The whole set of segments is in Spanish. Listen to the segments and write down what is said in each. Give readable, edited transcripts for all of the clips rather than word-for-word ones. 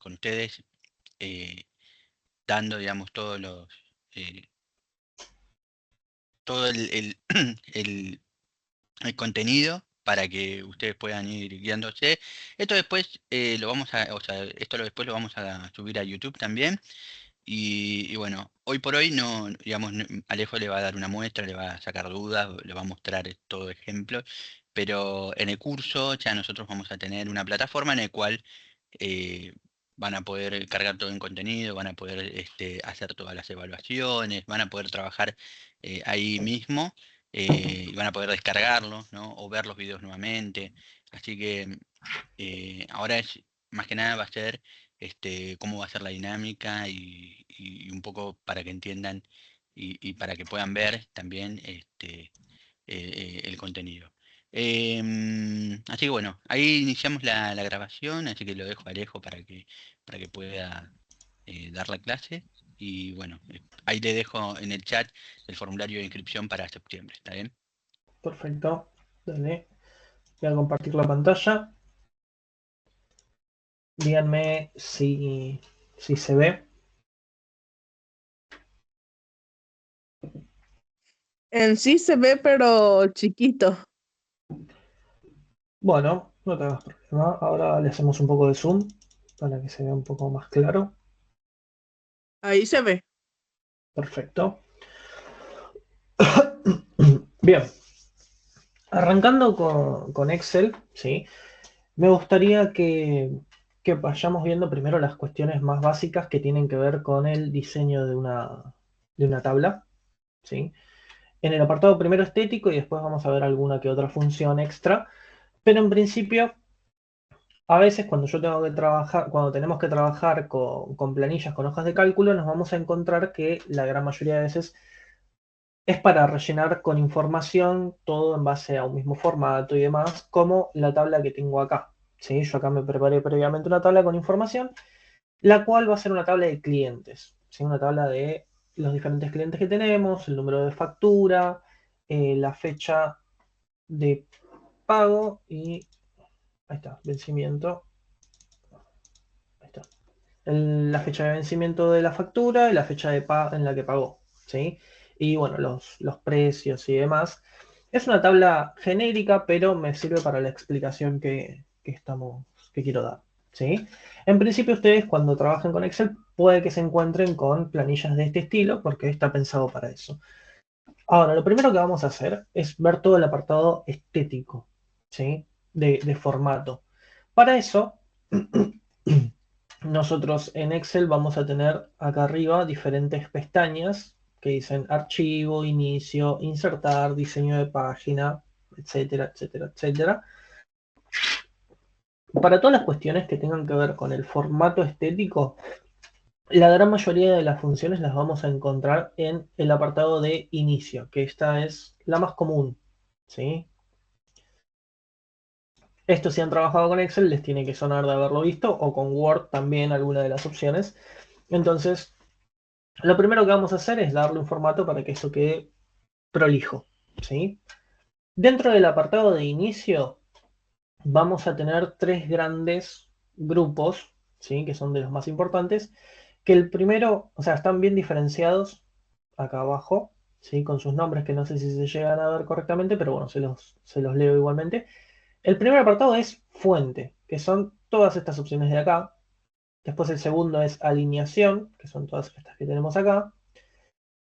con ustedes, dando, digamos, todo el contenido para que ustedes puedan ir guiándose. Esto después o sea, después lo vamos a subir a YouTube también. Y bueno, hoy por hoy no, digamos, Alejo le va a dar una muestra, le va a sacar dudas, le va a mostrar todo ejemplo, pero en el curso ya nosotros vamos a tener una plataforma en la cual eh, van a poder cargar todo el contenido, van a poder hacer todas las evaluaciones, van a poder trabajar ahí mismo, y van a poder descargarlo, ¿no? O ver los videos nuevamente. Así que ahora es, más que nada va a ser cómo va a ser la dinámica y un poco para que entiendan y para que puedan ver también el contenido. Así que bueno, ahí iniciamos la grabación, así que lo dejo a Alejo para que pueda dar la clase. Y bueno, ahí le dejo en el chat el formulario de inscripción para septiembre, ¿está bien? Perfecto. Dale. Voy a compartir la pantalla. Díganme si se ve. En sí se ve, pero chiquito. Bueno, no te hagas problema. Ahora le hacemos un poco de zoom para que se vea un poco más claro. Ahí se ve. Perfecto. Bien. Arrancando con Excel, ¿sí? Me gustaría que vayamos viendo primero las cuestiones más básicas que tienen que ver con el diseño de una tabla, ¿sí? En el apartado primero estético y después vamos a ver alguna que otra función extra, pero en principio, a veces cuando yo tengo que trabajar, cuando tenemos que trabajar con planillas, con hojas de cálculo, nos vamos a encontrar que la gran mayoría de veces es para rellenar con información todo en base a un mismo formato y demás, como la tabla que tengo acá. ¿Sí? Yo acá me preparé previamente una tabla con información, la cual va a ser una tabla de clientes, ¿sí? Una tabla de los diferentes clientes que tenemos, el número de factura, la fecha de pago y ahí está, vencimiento. Ahí está. La fecha de vencimiento de la factura y la fecha de pago en la que pagó, ¿sí? Y bueno, los precios y demás. Es una tabla genérica, pero me sirve para la explicación que quiero dar, ¿sí? En principio ustedes cuando trabajen con Excel puede que se encuentren con planillas de este estilo porque está pensado para eso. Ahora, lo primero que vamos a hacer es ver todo el apartado estético, ¿sí? De formato. Para eso, nosotros en Excel vamos a tener acá arriba diferentes pestañas que dicen archivo, inicio, insertar, diseño de página, etcétera, etcétera, etcétera. Para todas las cuestiones que tengan que ver con el formato estético, la gran mayoría de las funciones las vamos a encontrar en el apartado de inicio, que esta es la más común, ¿sí? Esto si han trabajado con Excel les tiene que sonar de haberlo visto, o con Word también alguna de las opciones. Entonces, lo primero que vamos a hacer es darle un formato para que eso quede prolijo, ¿sí? Dentro del apartado de inicio vamos a tener tres grandes grupos, ¿sí? Que son de los más importantes, que el primero, o sea, están bien diferenciados acá abajo, ¿sí? Con sus nombres que no sé si se llegan a ver correctamente, pero bueno, se los leo igualmente. El primer apartado es fuente, que son todas estas opciones de acá. Después el segundo es alineación, que son todas estas que tenemos acá.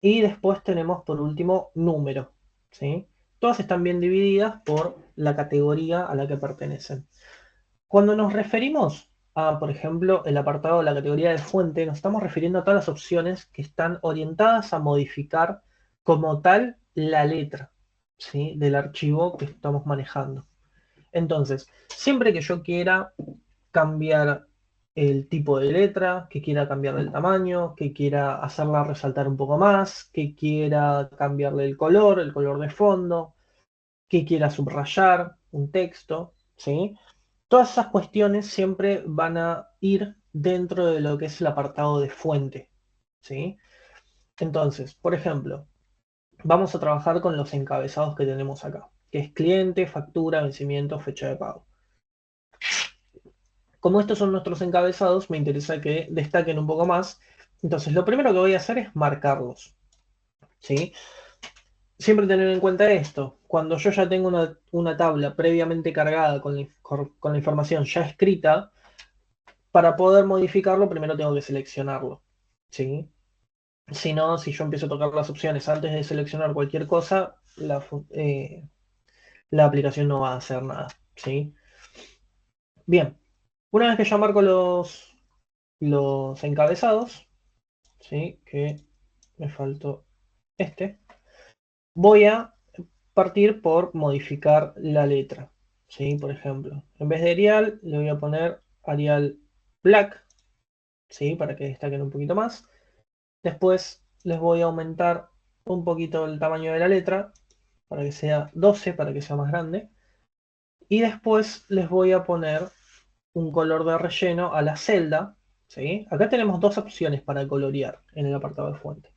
Y después tenemos por último número, ¿sí? Todas están bien divididas por la categoría a la que pertenecen. Cuando nos referimos a, por ejemplo, el apartado de la categoría de fuente, nos estamos refiriendo a todas las opciones que están orientadas a modificar como tal la letra, ¿sí? Del archivo que estamos manejando. Entonces, siempre que yo quiera cambiar el tipo de letra, que quiera cambiarle el tamaño, que quiera hacerla resaltar un poco más, que quiera cambiarle el color de fondo, que quiera subrayar un texto, ¿sí? Todas esas cuestiones siempre van a ir dentro de lo que es el apartado de fuente, ¿sí? Entonces, por ejemplo, vamos a trabajar con los encabezados que tenemos acá, que es cliente, factura, vencimiento, fecha de pago. Como estos son nuestros encabezados, me interesa que destaquen un poco más. Entonces, lo primero que voy a hacer es marcarlos, ¿sí? Siempre tener en cuenta esto. Cuando yo ya tengo una tabla previamente cargada con la información ya escrita, para poder modificarlo, primero tengo que seleccionarlo, ¿sí? Si no, si yo empiezo a tocar las opciones antes de seleccionar cualquier cosa, la aplicación no va a hacer nada, ¿sí? Bien, una vez que ya marco los encabezados, ¿sí? Que me faltó este, voy a partir por modificar la letra, ¿sí? Por ejemplo, en vez de Arial, le voy a poner Arial Black, ¿sí? Para que destaquen un poquito más. Después les voy a aumentar un poquito el tamaño de la letra, para que sea 12, para que sea más grande. Y después les voy a poner un color de relleno a la celda, ¿sí? Acá tenemos dos opciones para colorear en el apartado de fuente.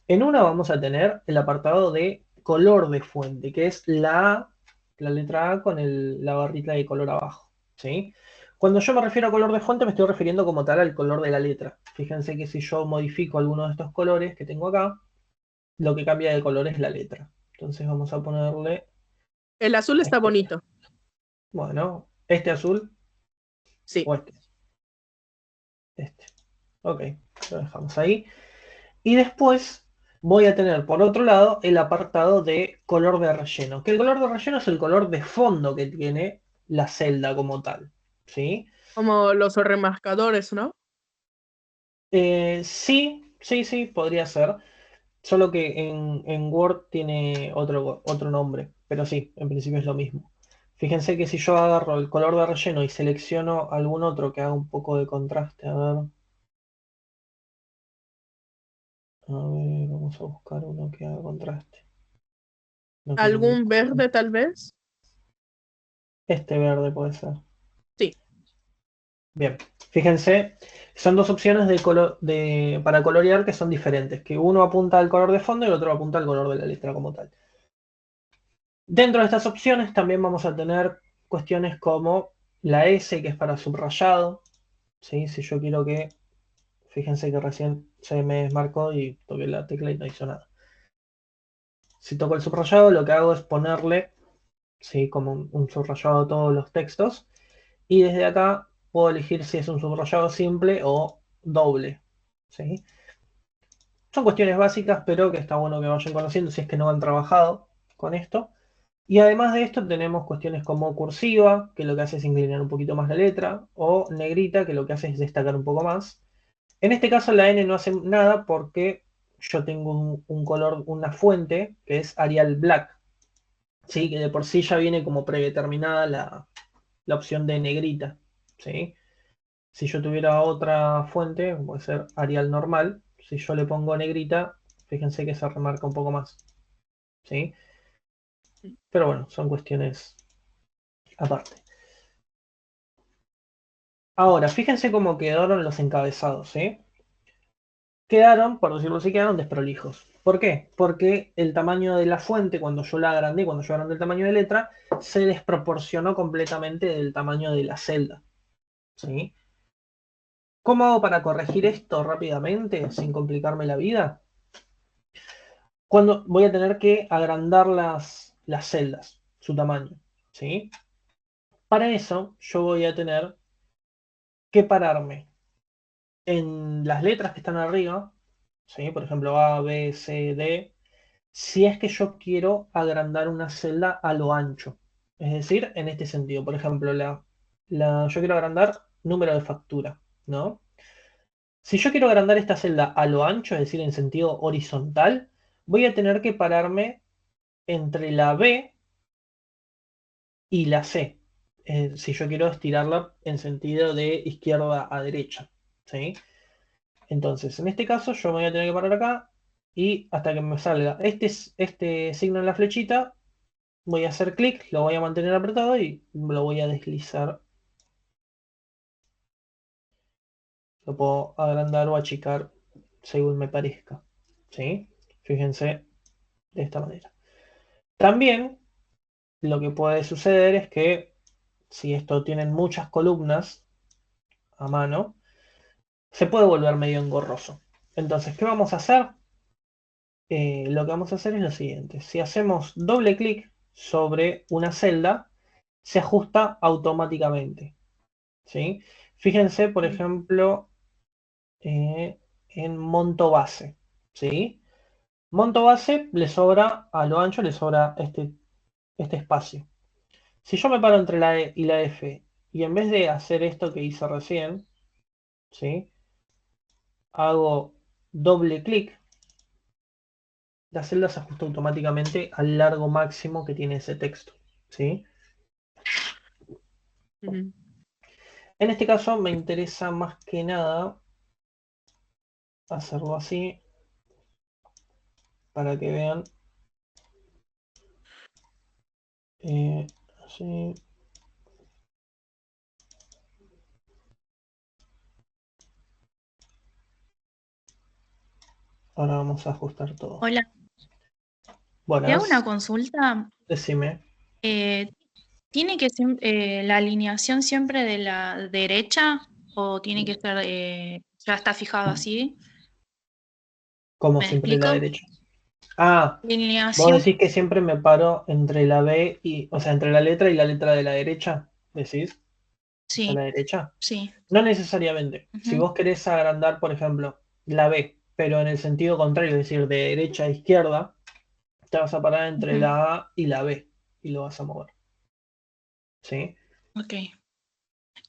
En una vamos a tener el apartado de color de fuente, que es la letra A con la barrita de color abajo, ¿sí? Cuando yo me refiero a color de fuente me estoy refiriendo como tal al color de la letra. Fíjense que si yo modifico alguno de estos colores que tengo acá, lo que cambia de color es la letra. Entonces vamos a ponerle El azul está este, bonito. bueno, este azul Sí. o este. Ok, lo dejamos ahí. Y después voy a tener por otro lado el apartado de color de relleno, que el color de relleno es el color de fondo que tiene la celda como tal, ¿sí? Como los remarcadores, ¿no? Sí, sí, sí, podría ser, solo que en Word tiene otro nombre, pero sí, en principio es lo mismo. Fíjense que si yo agarro el color de relleno y selecciono algún otro que haga un poco de contraste, a ver, vamos a buscar uno que haga contraste. No quiero un... ¿Algún verde tal vez? Este verde puede ser. Sí. Bien, fíjense, son dos opciones para colorear que son diferentes, que uno apunta al color de fondo y el otro apunta al color de la letra como tal. Dentro de estas opciones también vamos a tener cuestiones como la S, que es para subrayado, ¿sí? Si yo quiero que, fíjense que recién se me desmarcó y toqué la tecla y no hizo nada. Si toco el subrayado, lo que hago es ponerle, ¿sí? Como un subrayado a todos los textos. Y desde acá puedo elegir si es un subrayado simple o doble, ¿sí? Son cuestiones básicas, pero que está bueno que vayan conociendo si es que no han trabajado con esto. Y además de esto tenemos cuestiones como cursiva, que lo que hace es inclinar un poquito más la letra, o negrita, que lo que hace es destacar un poco más. En este caso la N no hace nada porque yo tengo un color, una fuente, que es Arial Black, ¿sí? Que de por sí ya viene como predeterminada la opción de negrita, ¿sí? Si yo tuviera otra fuente, puede ser Arial normal, si yo le pongo negrita, fíjense que se remarca un poco más, ¿sí? Pero bueno, son cuestiones aparte. Ahora, fíjense cómo quedaron los encabezados, ¿sí? Quedaron, por decirlo así, quedaron desprolijos. ¿Por qué? Porque el tamaño de la fuente, cuando yo agrandé el tamaño de letra, se desproporcionó completamente del tamaño de la celda, ¿sí? ¿Cómo hago para corregir esto rápidamente, sin complicarme la vida? Cuando voy a tener que agrandar las celdas, su tamaño, ¿sí? Para eso, yo voy a tener que pararme en las letras que están arriba, ¿sí? Por ejemplo, A, B, C, D, si es que yo quiero agrandar una celda a lo ancho. Es decir, en este sentido, por ejemplo, yo quiero agrandar número de factura, ¿no? Si yo quiero agrandar esta celda a lo ancho, es decir, en sentido horizontal, voy a tener que pararme entre la B y la C. Si yo quiero estirarla en sentido de izquierda a derecha, ¿sí? Entonces, en este caso, yo me voy a tener que parar acá y hasta que me salga este signo en la flechita, voy a hacer clic, lo voy a mantener apretado y lo voy a deslizar. Lo puedo agrandar o achicar según me parezca, ¿sí? Fíjense de esta manera. También lo que puede suceder es que si esto tienen muchas columnas, a mano, se puede volver medio engorroso. Entonces, ¿qué vamos a hacer? Lo que vamos a hacer es lo siguiente. Si hacemos doble clic sobre una celda, se ajusta automáticamente. ¿Sí? Fíjense, por ejemplo, en monto base. ¿Sí? Monto base le sobra, a lo ancho le sobra este espacio. Si yo me paro entre la E y la F, y en vez de hacer esto que hice recién, ¿sí? Hago doble clic, la celda se ajusta automáticamente al largo máximo que tiene ese texto. ¿Sí? Ujú. En este caso me interesa más que nada hacerlo así para que vean. Así. Ahora vamos a ajustar todo. Hola, te hago una Buenas, consulta. decime. Eh, ¿Tiene que ser la alineación siempre de la derecha o tiene que ser, ya está fijado así? Como ¿Me siempre la explico? derecha. Ah, vos Alineación, decís que siempre me paro entre la B y, o sea, entre la letra y la letra de la derecha, decís, a sí, la derecha. sí. No necesariamente. Si Ujú, vos querés agrandar, por ejemplo, la B, pero en el sentido contrario, es decir, de derecha a izquierda, te vas a parar entre ujú, la A y la B y lo vas a mover. ¿Sí? ok.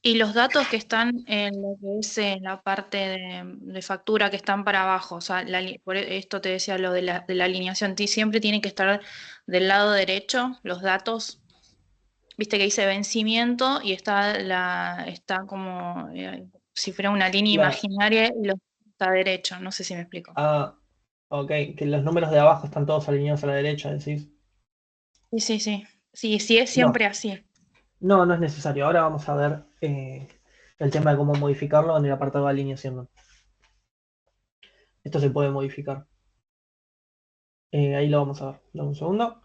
Y los datos que están en lo que es en la parte de factura que están para abajo, o sea, esto te decía lo de la alineación, siempre tiene que estar del lado derecho los datos. Viste que dice vencimiento y está como si fuera una línea La imaginaria y lo está derecho, no sé si me explico. A, ok, que los números de abajo están todos alineados a la derecha, decís. Sí, sí, sí. Sí, sí es No, siempre así. no, no es necesario. Ahora vamos a ver el tema de cómo modificarlo en el apartado de alineación. Esto se puede modificar. Ahí lo vamos a ver. Dame un segundo.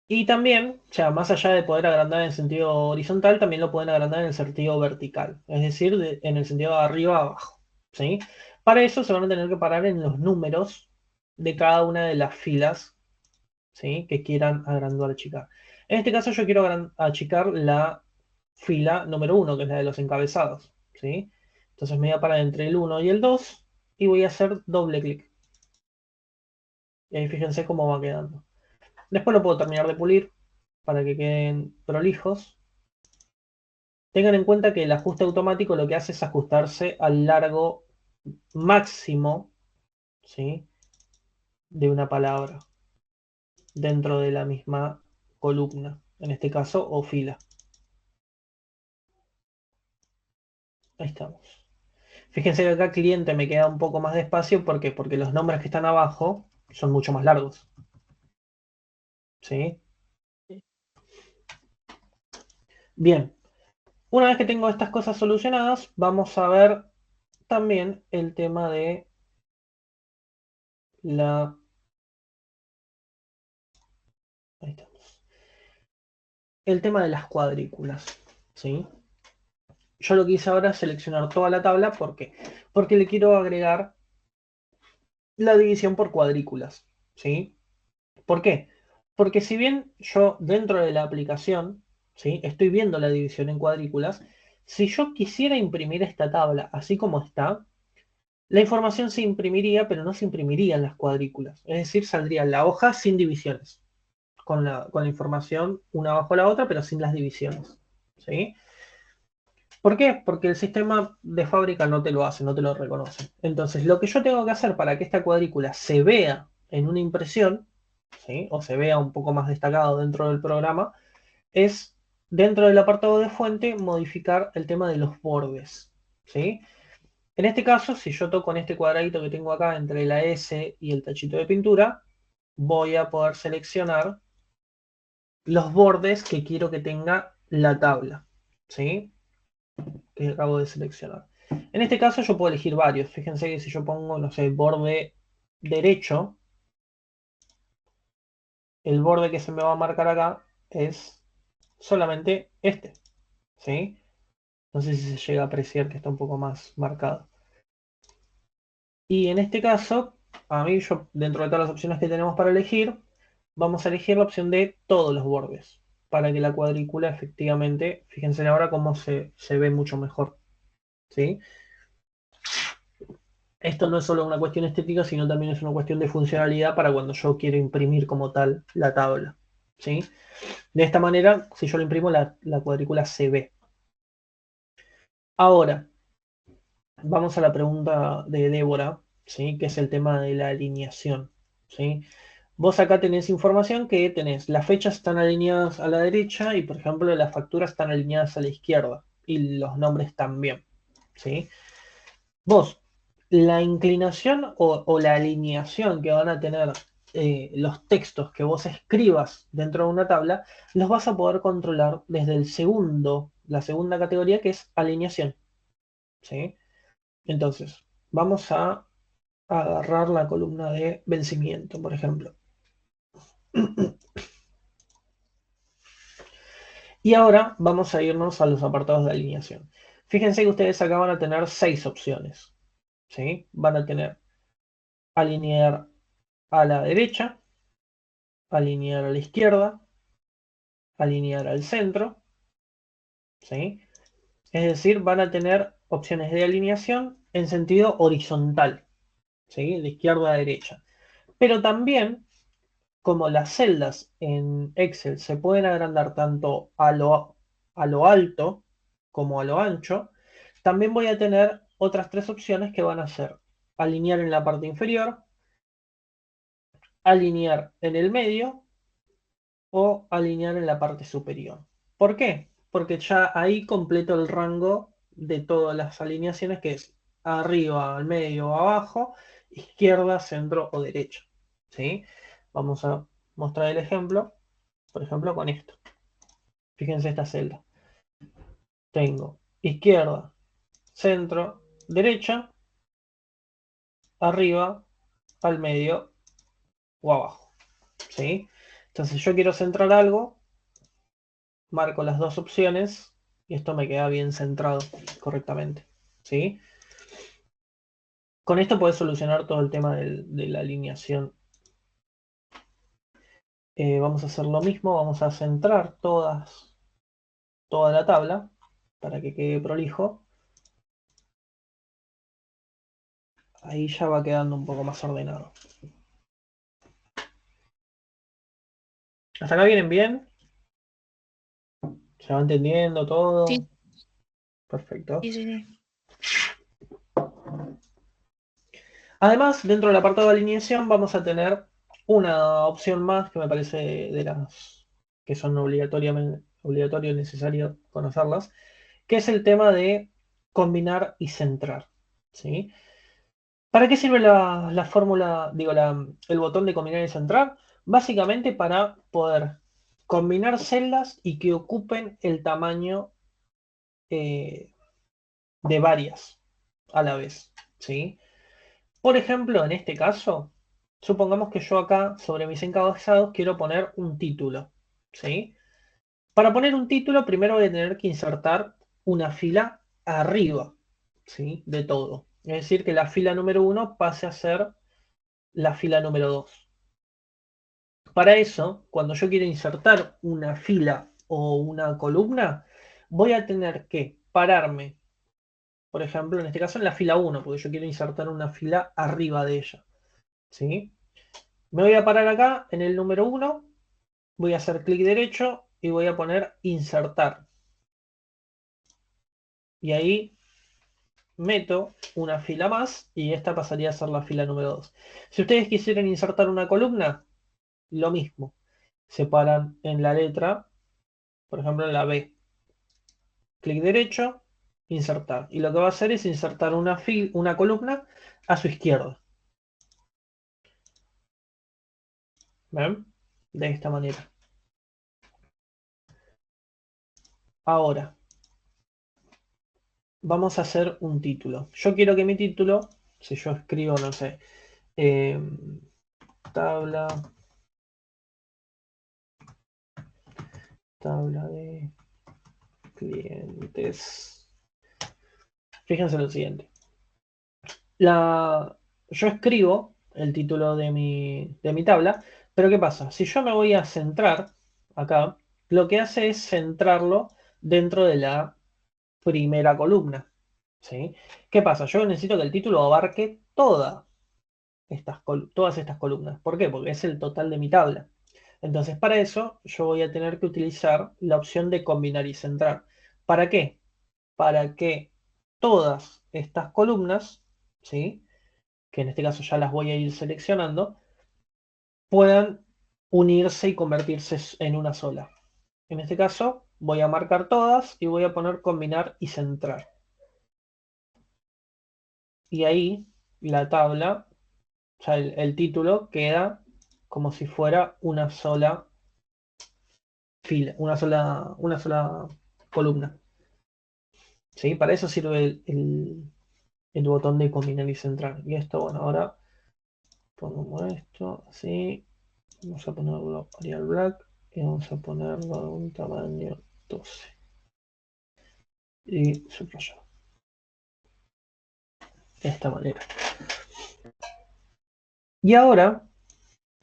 Y también, o sea, más allá de poder agrandar en sentido horizontal, también lo pueden agrandar en el sentido vertical, es decir, en el sentido de arriba a abajo. ¿Sí? Para eso se van a tener que parar en los números de cada una de las filas, ¿sí? Que quieran agrandar o achicar. En este caso yo quiero achicar la fila número uno, que es la de los encabezados. ¿Sí? Entonces me voy a parar entre el 1 y el 2 y voy a hacer doble clic. Y ahí fíjense cómo va quedando. Después lo puedo terminar de pulir para que queden prolijos. Tengan en cuenta que el ajuste automático lo que hace es ajustarse al largo máximo, ¿sí? De una palabra dentro de la misma columna, en este caso, o fila. Ahí estamos. Fíjense que acá cliente me queda un poco más de espacio. ¿Por qué? Porque los nombres que están abajo son mucho más largos. ¿Sí? Bien. Una vez que tengo estas cosas solucionadas, vamos a ver también el tema de la... Ahí estamos. El tema de las cuadrículas. ¿Sí? Yo lo que hice ahora es seleccionar toda la tabla. ¿Por qué? Porque le quiero agregar la división por cuadrículas. ¿Sí? ¿Por qué? Porque si bien yo dentro de la aplicación, ¿sí? Estoy viendo la división en cuadrículas, si yo quisiera imprimir esta tabla así como está, la información se imprimiría, pero no se imprimiría en las cuadrículas. Es decir, saldría la hoja sin divisiones, con la información una bajo la otra, pero sin las divisiones. ¿Sí? ¿Por qué? Porque el sistema de fábrica no te lo hace, no te lo reconoce. Entonces, lo que yo tengo que hacer para que esta cuadrícula se vea en una impresión, ¿sí? O se vea un poco más destacado dentro del programa, es dentro del apartado de fuente modificar el tema de los bordes. ¿Sí? En este caso, si yo toco en este cuadradito que tengo acá entre la S y el tachito de pintura, voy a poder seleccionar los bordes que quiero que tenga la tabla. ¿Sí? Que acabo de seleccionar. En este caso yo puedo elegir varios. Fíjense que si yo pongo, no sé, borde derecho, el borde que se me va a marcar acá es solamente este. ¿Sí? No sé si se llega a apreciar que está un poco más marcado. Y en este caso, a mí yo, dentro de todas las opciones que tenemos para elegir, vamos a elegir la opción de todos los bordes, para que la cuadrícula efectivamente, fíjense ahora cómo se ve mucho mejor, ¿sí? Esto no es solo una cuestión estética, sino también es una cuestión de funcionalidad para cuando yo quiero imprimir como tal la tabla, ¿sí? De esta manera, si yo lo imprimo, la cuadrícula se ve. Ahora, vamos a la pregunta de Débora, ¿sí? Que es el tema de la alineación, ¿sí? Vos acá tenés información que tenés, las fechas están alineadas a la derecha y, por ejemplo, las facturas están alineadas a la izquierda y los nombres también, ¿sí? Vos, la inclinación o la alineación que van a tener los textos que vos escribas dentro de una tabla, los vas a poder controlar desde la segunda categoría que es alineación, ¿sí? Entonces, vamos a agarrar la columna de vencimiento, por ejemplo. Y ahora vamos a irnos a los apartados de alineación. Fíjense que ustedes acá van a tener 6 opciones, ¿sí? Van a tener alinear a la derecha, alinear a la izquierda, alinear al centro, ¿sí? Es decir, van a tener opciones de alineación en sentido horizontal, ¿sí? De izquierda a derecha. Pero también, como las celdas en Excel se pueden agrandar tanto a lo alto como a lo ancho, también voy a tener otras 3 opciones que van a ser alinear en la parte inferior, alinear en el medio o alinear en la parte superior. ¿Por qué? Porque ya ahí completo el rango de todas las alineaciones que es arriba, al medio o abajo, izquierda, centro o derecha. ¿Sí? Vamos a mostrar el ejemplo, por ejemplo, con esto. Fíjense esta celda. Tengo izquierda, centro, derecha, arriba, al medio o abajo. ¿Sí? Entonces yo quiero centrar algo, marco las dos opciones y esto me queda bien centrado correctamente. ¿Sí? Con esto puedes solucionar todo el tema de la alineación. Vamos a hacer lo mismo, vamos a centrar toda la tabla para que quede prolijo. Ahí ya va quedando un poco más ordenado. ¿Hasta acá vienen bien? ¿Se va entendiendo todo? Sí, Perfecto. sí, sí, sí. Además, dentro del apartado de alineación vamos a tener una opción más que me parece de las que son obligatorio y necesario conocerlas, que es el tema de combinar y centrar. ¿Sí? ¿Para qué sirve la fórmula, digo, el botón de combinar y centrar? Básicamente para poder combinar celdas y que ocupen el tamaño eh, de varias a la vez. ¿Sí? Por ejemplo, en este caso, supongamos que yo acá sobre mis encabezados quiero poner un título. ¿Sí? Para poner un título, primero voy a tener que insertar una fila arriba, ¿sí? De todo. Es decir, que la fila número 1 pase a ser la fila número 2. Para eso, cuando yo quiero insertar una fila o una columna, voy a tener que pararme, por ejemplo, en este caso en la fila 1, porque yo quiero insertar una fila arriba de ella. ¿Sí? Me voy a parar acá en el número 1, voy a hacer clic derecho y voy a poner insertar. Y ahí meto una fila más y esta pasaría a ser la fila número 2. Si ustedes quisieran insertar una columna, lo mismo. Se paran en la letra, por ejemplo en la B. Clic derecho, insertar. Y lo que va a hacer es insertar una columna a su izquierda. ¿Ven? De esta manera. Ahora, vamos a hacer un título. Yo quiero que mi título, si yo escribo, no sé, tabla de clientes fíjense lo siguiente. Yo escribo el título de mi tabla, pero ¿qué pasa? Si yo me voy a centrar acá, lo que hace es centrarlo dentro de la primera columna. ¿Sí? ¿Qué pasa? Yo necesito que el título abarque todas estas columnas. ¿Por qué? Porque es el total de mi tabla. Entonces, para eso, yo voy a tener que utilizar la opción de combinar y centrar. ¿Para qué? Para que todas estas columnas, ¿sí?, que en este caso ya las voy a ir seleccionando, puedan unirse y convertirse en una sola. En este caso, voy a marcar todas y voy a poner combinar y centrar. Y ahí la tabla, o sea, el título queda como si fuera una sola fila, una sola columna. ¿Sí? Para eso sirve el botón de combinar y centrar. Y esto, bueno, ahora ponemos esto así. Vamos a ponerlo Arial Black y vamos a ponerlo a un tamaño 12. Y subrayado. De esta manera. Y ahora,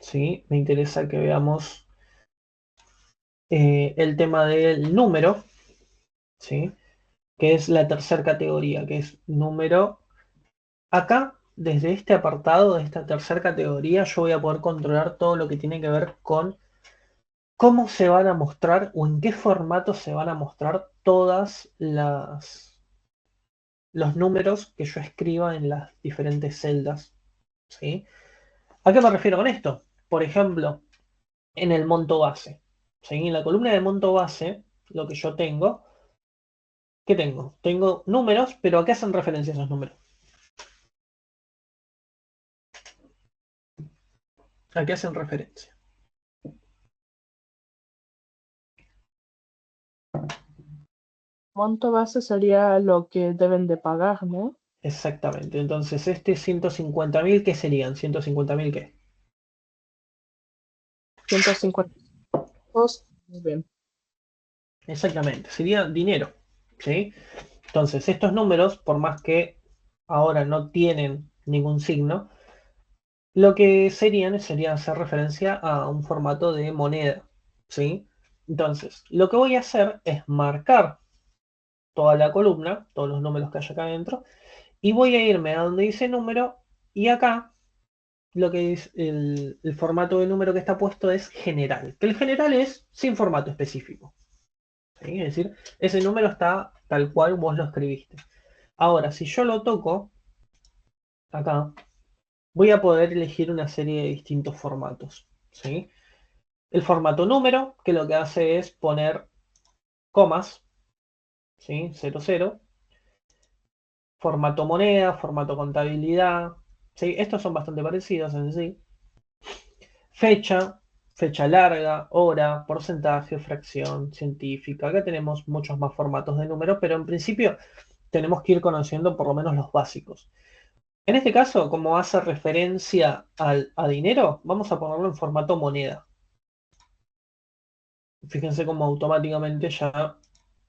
sí, me interesa que veamos el tema del número, ¿sí?, que es la tercera categoría, que es número. Acá, desde este apartado, de esta tercera categoría, yo voy a poder controlar todo lo que tiene que ver con cómo se van a mostrar o en qué formato se van a mostrar todas los números que yo escriba en las diferentes celdas, ¿sí? ¿A qué me refiero con esto? Por ejemplo, en el monto base, ¿sí? En la columna de monto base, lo que yo tengo, ¿qué tengo? Tengo números, pero ¿a qué hacen referencia esos números? ¿A qué hacen referencia? Monto base sería lo que deben de pagar, ¿no? Exactamente. Entonces, este 150.000, ¿qué serían? ¿150.000 qué? 150. Muy bien. Exactamente. Sería dinero, ¿sí? Entonces, estos números, por más que ahora no tienen ningún signo, lo que sería hacer referencia a un formato de moneda, ¿sí? Entonces, lo que voy a hacer es marcar toda la columna, todos los números que hay acá adentro, y voy a irme a donde dice número, y acá lo que es el formato de número que está puesto es general, que el general es sin formato específico, ¿sí? Es decir, ese número está tal cual vos lo escribiste. Ahora, si yo lo toco acá, voy a poder elegir una serie de distintos formatos, ¿sí? El formato número, que lo que hace es poner comas, ¿sí? 00. Formato moneda, formato contabilidad, ¿sí? Estos son bastante parecidos en sí. Fecha, fecha larga, hora, porcentaje, fracción, científica. Acá tenemos muchos más formatos de número, pero en principio tenemos que ir conociendo por lo menos los básicos. En este caso, como hace referencia a dinero, vamos a ponerlo en formato moneda. Fíjense cómo automáticamente ya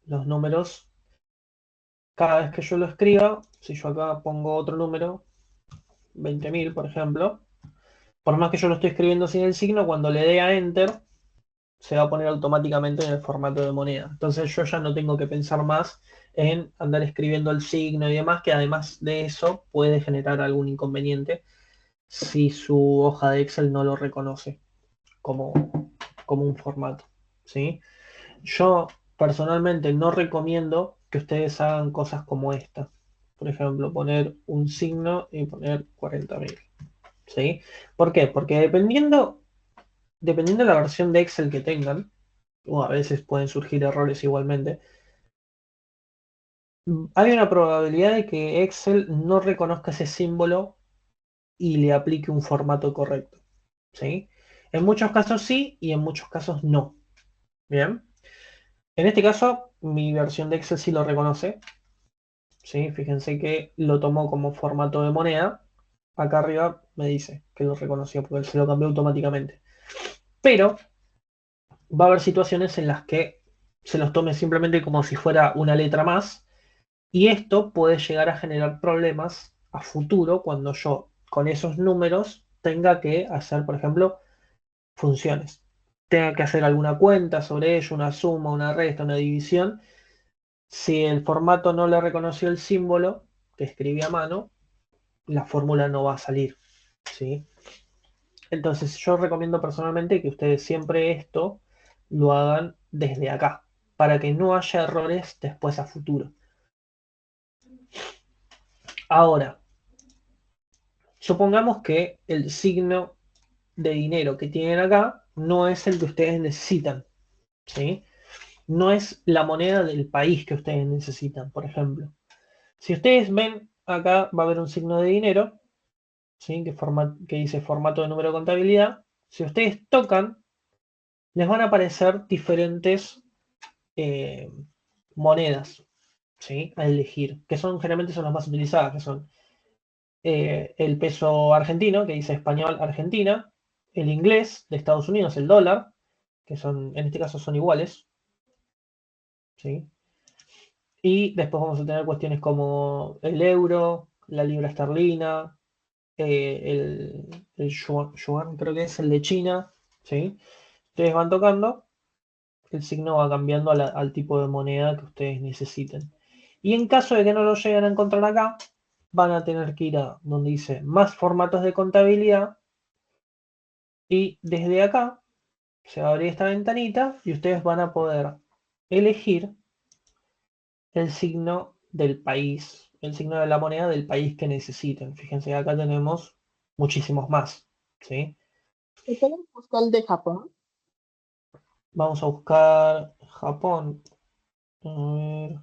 los números, cada vez que yo lo escriba, si yo acá pongo otro número, 20.000 por ejemplo, por más que yo lo estoy escribiendo sin el signo, cuando le dé a Enter, se va a poner automáticamente en el formato de moneda. Entonces yo ya no tengo que pensar más en andar escribiendo el signo y demás, que además de eso puede generar algún inconveniente si su hoja de Excel no lo reconoce como, como un formato, ¿sí? Yo personalmente no recomiendo que ustedes hagan cosas como esta. Por ejemplo, poner un signo y poner 40.000. ¿Sí? ¿Por qué? Porque dependiendo de la versión de Excel que tengan, o a veces pueden surgir errores igualmente, hay una probabilidad de que Excel no reconozca ese símbolo y le aplique un formato correcto. ¿Sí? En muchos casos sí y en muchos casos no. Bien. En este caso, mi versión de Excel sí lo reconoce. ¿Sí? Fíjense que lo tomó como formato de moneda. Acá arriba me dice que lo reconoció porque se lo cambió automáticamente. Pero va a haber situaciones en las que se los tome simplemente como si fuera una letra más Y esto puede llegar a generar problemas a futuro cuando yo con esos números tenga que hacer, por ejemplo, funciones. Tenga que hacer alguna cuenta sobre ello, una suma, una resta, una división. Si el formato no le reconoció el símbolo que escribí a mano, la fórmula no va a salir, ¿sí? Entonces yo recomiendo personalmente que ustedes siempre esto lo hagan desde acá, para que no haya errores después a futuro. Ahora, supongamos que el signo de dinero que tienen acá no es el que ustedes necesitan, ¿sí? No es la moneda del país que ustedes necesitan, por ejemplo. Si ustedes ven acá, va a haber un signo de dinero, ¿sí? Que dice formato de número de contabilidad. Si ustedes tocan, les van a aparecer diferentes monedas, ¿sí? A elegir, que son generalmente son las más utilizadas, que son el peso argentino, que dice español Argentina, el inglés de Estados Unidos, el dólar, que son, en este caso son iguales, ¿sí? Y después vamos a tener cuestiones como el euro, la libra esterlina, el yuan, creo que es el de China, ¿sí? Ustedes van tocando, el signo va cambiando al tipo de moneda que ustedes necesiten. Y en caso de que no lo lleguen a encontrar acá, van a tener que ir a donde dice más formatos de contabilidad y desde acá se va a abrir esta ventanita y ustedes van a poder elegir el signo del país, el signo de la moneda del país que necesiten. Fíjense que acá tenemos muchísimos más, ¿sí? ¿Podemos buscar el de Japón? Vamos a buscar Japón. A ver,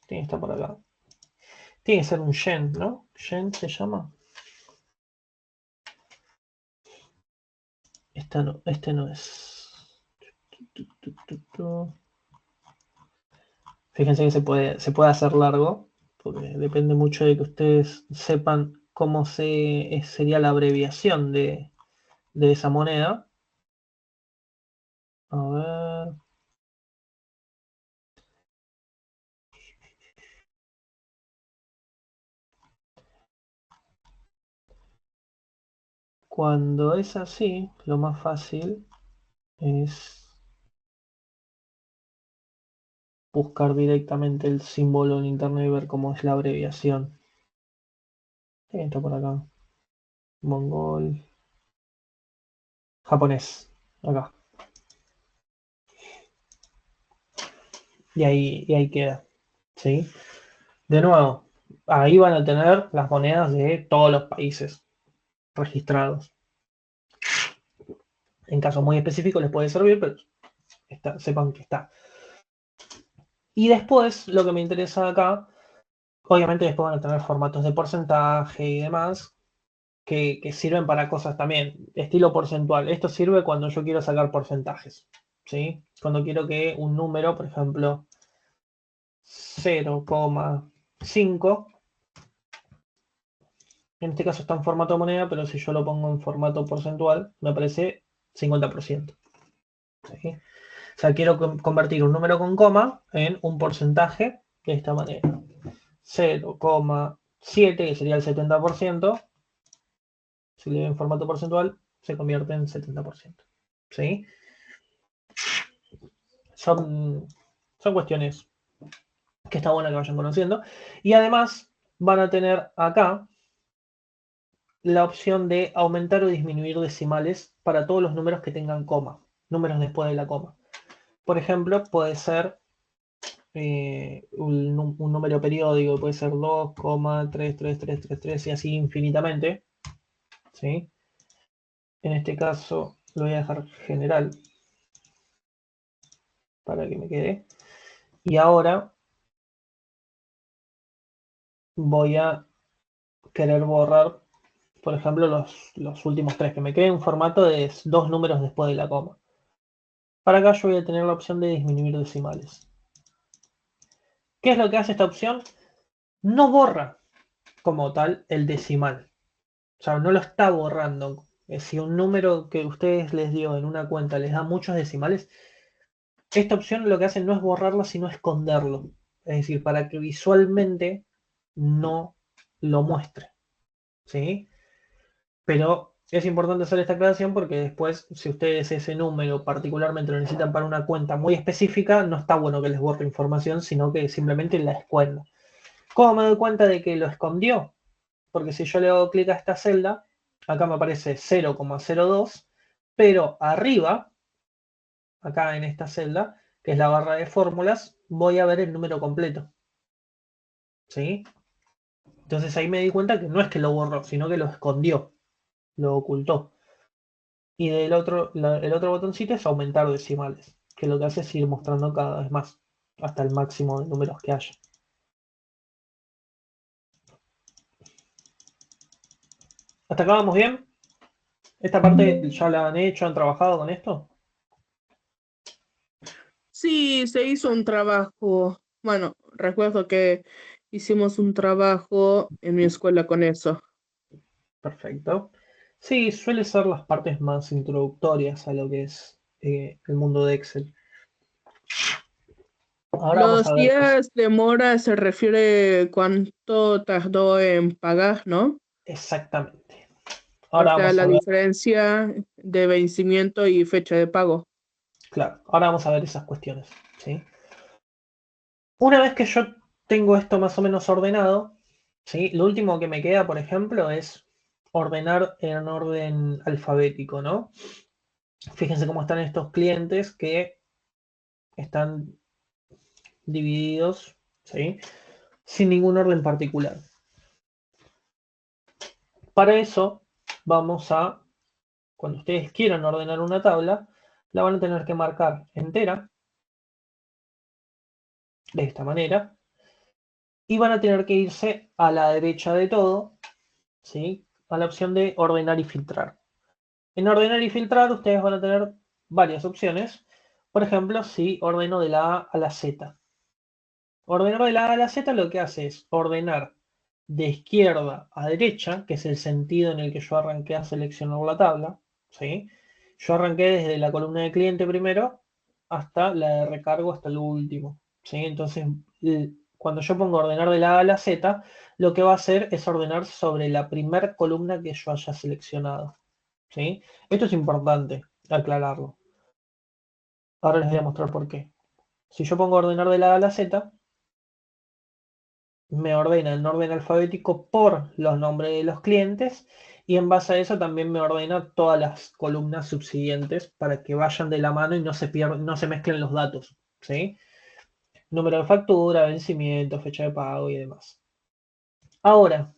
tiene que estar por acá. Tiene que ser un yen, ¿no? ¿Yen se llama? Este no es. Fíjense que se puede hacer largo, porque depende mucho de que ustedes sepan cómo sería la abreviación de esa moneda. A ver. Cuando es así, lo más fácil es buscar directamente el símbolo en internet y ver cómo es la abreviación. Está por acá. Mongol. Japonés. Acá. Y ahí queda. ¿Sí? De nuevo, ahí van a tener las monedas de todos los países registrados. En casos muy específicos les puede servir, pero sepan que está. Y después, lo que me interesa acá, obviamente después van a tener formatos de porcentaje y demás, que sirven para cosas también, estilo porcentual. Esto sirve cuando yo quiero sacar porcentajes, ¿sí? Cuando quiero que un número, por ejemplo, 0,5, en este caso está en formato moneda, pero si yo lo pongo en formato porcentual, me aparece 50%. ¿Sí? O sea, quiero convertir un número con coma en un porcentaje de esta manera. 0,7, que sería el 70%, si le doy en formato porcentual, se convierte en 70%. ¿Sí? Son cuestiones que está bueno que vayan conociendo. Y además van a tener acá la opción de aumentar o disminuir decimales para todos los números que tengan coma, números después de la coma. Por ejemplo, puede ser un número periódico, puede ser 2,33333 y así infinitamente. ¿Sí? En este caso lo voy a dejar general para que me quede. Y ahora voy a querer borrar, por ejemplo, los últimos tres, que me quede un formato de dos números después de la coma. Para acá yo voy a tener la opción de disminuir decimales. ¿Qué es lo que hace esta opción? No borra como tal el decimal. O sea, no lo está borrando. Si un número que ustedes les dio en una cuenta les da muchos decimales, esta opción lo que hace no es borrarlo, sino esconderlo. Es decir, para que visualmente no lo muestre, ¿sí? Pero es importante hacer esta aclaración porque después, si ustedes ese número particularmente lo necesitan para una cuenta muy específica, no está bueno que les borre información, sino que simplemente la esconda. ¿Cómo me doy cuenta de que lo escondió? Porque si yo le hago clic a esta celda, acá me aparece 0,02, pero arriba, acá en esta celda, que es la barra de fórmulas, voy a ver el número completo. ¿Sí? Entonces ahí me di cuenta que no es que lo borró, sino que lo escondió, lo ocultó. Y el otro botoncito es aumentar decimales, que lo que hace es ir mostrando cada vez más, hasta el máximo de números que haya. ¿Hasta acá vamos bien? ¿Esta parte ya la han hecho, han trabajado con esto? Sí, se hizo un trabajo. Bueno, recuerdo que hicimos un trabajo en mi escuela con eso. Perfecto. Sí, suele ser las partes más introductorias a lo que es el mundo de Excel. Ahora vamos Los a ver días de mora se refiere cuánto tardó en pagar, ¿no? exactamente. O Ahora sea, vamos la a ver, diferencia de vencimiento y fecha de pago. claro, ahora vamos a ver esas cuestiones, ¿sí? Una vez que yo tengo esto más o menos ordenado, ¿sí? Lo último que me queda, por ejemplo, es ordenar en orden alfabético, ¿no? Fíjense cómo están estos clientes que están divididos, ¿sí? Sin ningún orden particular. Para eso vamos a, cuando ustedes quieran ordenar una tabla, la van a tener que marcar entera, de esta manera, y van a tener que irse a la derecha de todo, ¿sí? A la opción de ordenar y filtrar. En ordenar y filtrar ustedes van a tener varias opciones. Por ejemplo, si ordeno de la A a la Z. Ordenar de la A a la Z lo que hace es ordenar de izquierda a derecha, que es el sentido en el que yo arranqué a seleccionar la tabla, ¿sí? Yo arranqué desde la columna de cliente primero hasta la de recargo hasta el último, ¿sí? Entonces, cuando yo pongo ordenar de la A a la Z, lo que va a hacer es ordenar sobre la primera columna que yo haya seleccionado, ¿sí? Esto es importante aclararlo. Ahora les voy a mostrar por qué. Si yo pongo ordenar de la A a la Z, me ordena en orden alfabético por los nombres de los clientes y en base a eso también me ordena todas las columnas subsiguientes para que vayan de la mano y no se pierdan, no se mezclen los datos, ¿sí? Número de factura, vencimiento, fecha de pago y demás. Ahora,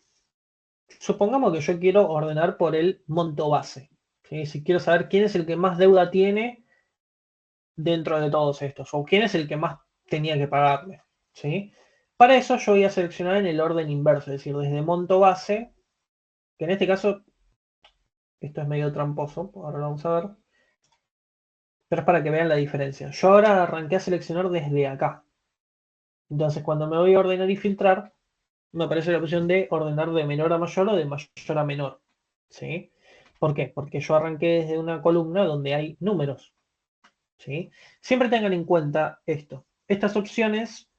supongamos que yo quiero ordenar por el monto base, ¿sí? Si quiero saber quién es el que más deuda tiene dentro de todos estos o quién es el que más tenía que pagarle, ¿sí? Para eso yo voy a seleccionar en el orden inverso, es decir, desde monto base, que en este caso, esto es medio tramposo, ahora lo vamos a ver, pero es para que vean la diferencia. Yo ahora arranqué a seleccionar desde acá. Entonces cuando me voy a ordenar y filtrar, me aparece la opción de ordenar de menor a mayor o de mayor a menor, ¿sí? ¿Por qué? Porque yo arranqué desde una columna donde hay números, ¿sí? Siempre tengan en cuenta esto. Estas opciones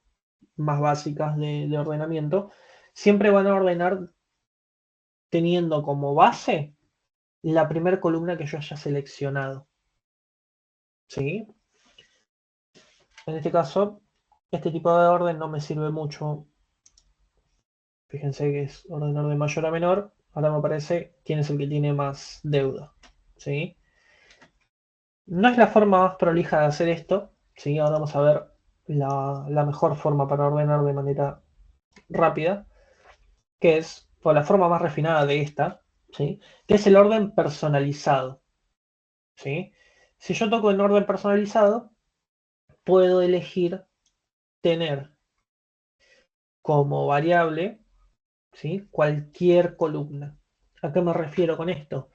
más básicas de ordenamiento siempre van a ordenar teniendo como base la primera columna que yo haya seleccionado, ¿sí? En este caso, este tipo de orden no me sirve mucho. Fíjense que es ordenar de mayor a menor. Ahora me aparece quién es el que tiene más deuda, ¿sí? No es la forma más prolija de hacer esto, ¿sí? Ahora vamos a ver la mejor forma para ordenar de manera rápida, que es, o la forma más refinada de esta, ¿sí? Que es el orden personalizado, ¿sí? Si yo toco en orden personalizado, puedo elegir tener como variable, ¿sí? Cualquier columna. ¿A qué me refiero con esto?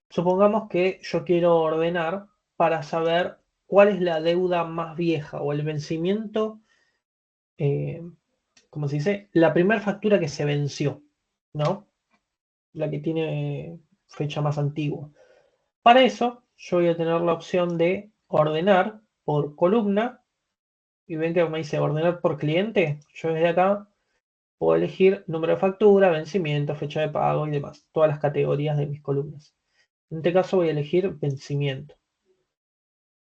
Supongamos que yo quiero ordenar para saber cuál es la deuda más vieja o el vencimiento, eh, ¿cómo se dice? La primera factura que se venció, ¿no? La que tiene fecha más antigua. Para eso, yo voy a tener la opción de ordenar por columna y ven que me dice ordenar por cliente, yo desde acá puedo elegir número de factura, vencimiento, fecha de pago y demás, todas las categorías de mis columnas. En este caso voy a elegir vencimiento.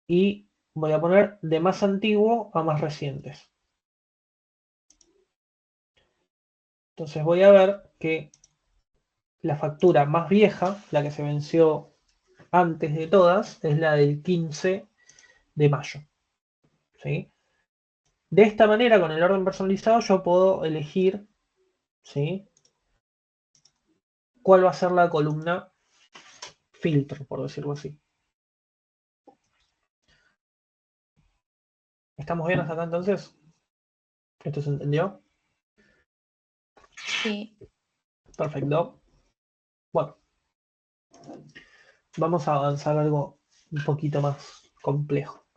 Y voy a poner de más antiguo a más recientes. Entonces voy a ver que la factura más vieja, la que se venció antes de todas, es la del 15 de mayo. ¿Sí? De esta manera, con el orden personalizado, yo puedo elegir, ¿sí?, cuál va a ser la columna filtro, por decirlo así. ¿Estamos bien hasta acá entonces? ¿Esto se entendió? Sí. Perfecto. Bueno, vamos a avanzar a algo un poquito más complejo.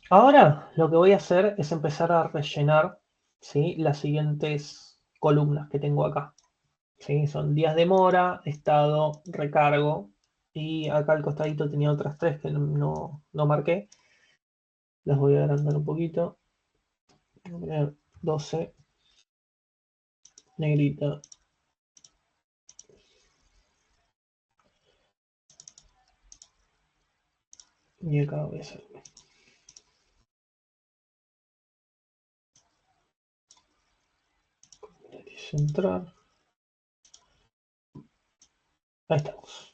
Ahora lo que voy a hacer es empezar a rellenar, ¿sí?, las siguientes columnas que tengo acá. ¿Sí? Son días de mora, estado, recargo, y acá al costadito tenía otras tres que no marqué. Las voy a agrandar un poquito. Voy a poner 12, negrita. Y acá voy a hacer centrar. Ahí estamos.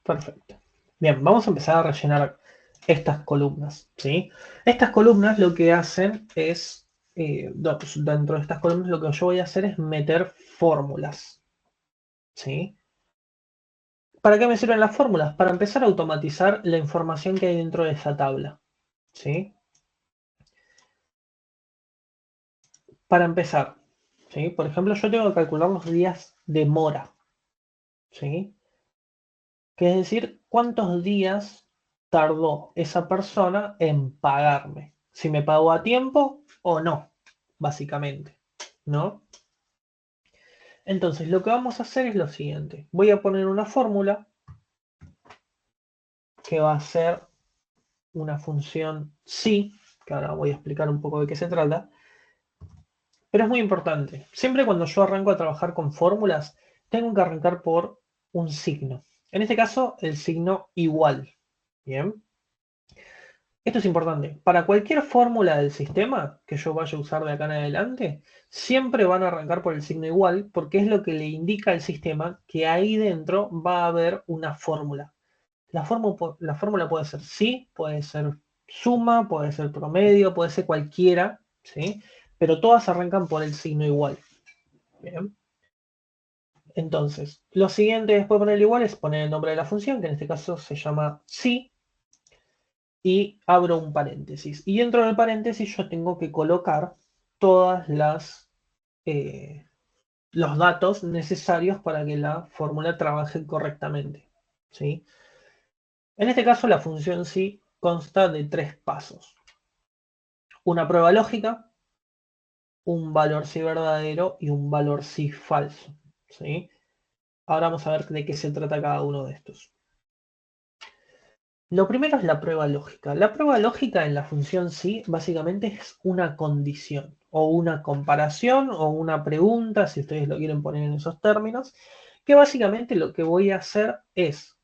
Perfecto. Bien, vamos a empezar a rellenar estas columnas, ¿sí? Estas columnas lo que hacen es, dentro de estas columnas lo que yo voy a hacer es meter fórmulas, ¿sí? ¿Para qué me sirven las fórmulas? Para empezar a automatizar la información que hay dentro de esa tabla, ¿sí? Para empezar, ¿sí?, por ejemplo, yo tengo que calcular los días de mora, ¿sí? Que es decir, cuántos días tardó esa persona en pagarme. Si me pagó a tiempo o no, básicamente, ¿no? Entonces, lo que vamos a hacer es lo siguiente. Voy a poner una fórmula que va a ser una función sí, que ahora voy a explicar un poco de qué se trata, pero es muy importante. Siempre cuando yo arranco a trabajar con fórmulas, tengo que arrancar por un signo. En este caso, el signo igual. ¿Bien? Esto es importante. Para cualquier fórmula del sistema que yo vaya a usar de acá en adelante, siempre van a arrancar por el signo igual, porque es lo que le indica al sistema que ahí dentro va a haber una fórmula. La fórmula puede ser sí, puede ser suma, puede ser promedio, puede ser cualquiera, ¿sí? Pero todas arrancan por el signo igual. Bien. Entonces, lo siguiente después de poner el igual es poner el nombre de la función, que en este caso se llama sí, y abro un paréntesis. Y dentro del paréntesis yo tengo que colocar todas los datos necesarios para que la fórmula trabaje correctamente, ¿sí? En este caso la función sí consta de 3 pasos. Una prueba lógica, un valor sí verdadero y un valor sí falso, ¿sí? Ahora vamos a ver de qué se trata cada uno de estos. Lo primero es la prueba lógica. La prueba lógica en la función sí básicamente es una condición o una comparación o una pregunta, si ustedes lo quieren poner en esos términos, que básicamente lo que voy a hacer es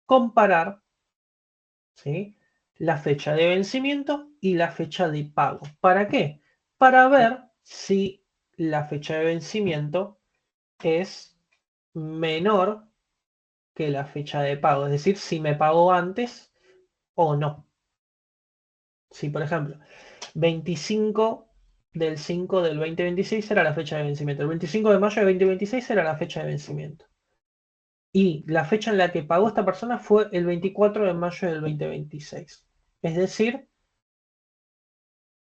comparar, ¿sí?, la fecha de vencimiento y la fecha de pago. ¿Para qué? Para ver si la fecha de vencimiento es menor que la fecha de pago, es decir, si me pagó antes o no. Si, por ejemplo, 25 del 5 del 2026 era la fecha de vencimiento, el 25 de mayo de 2026 era la fecha de vencimiento, y la fecha en la que pagó esta persona fue el 24 de mayo del 2026. Es decir,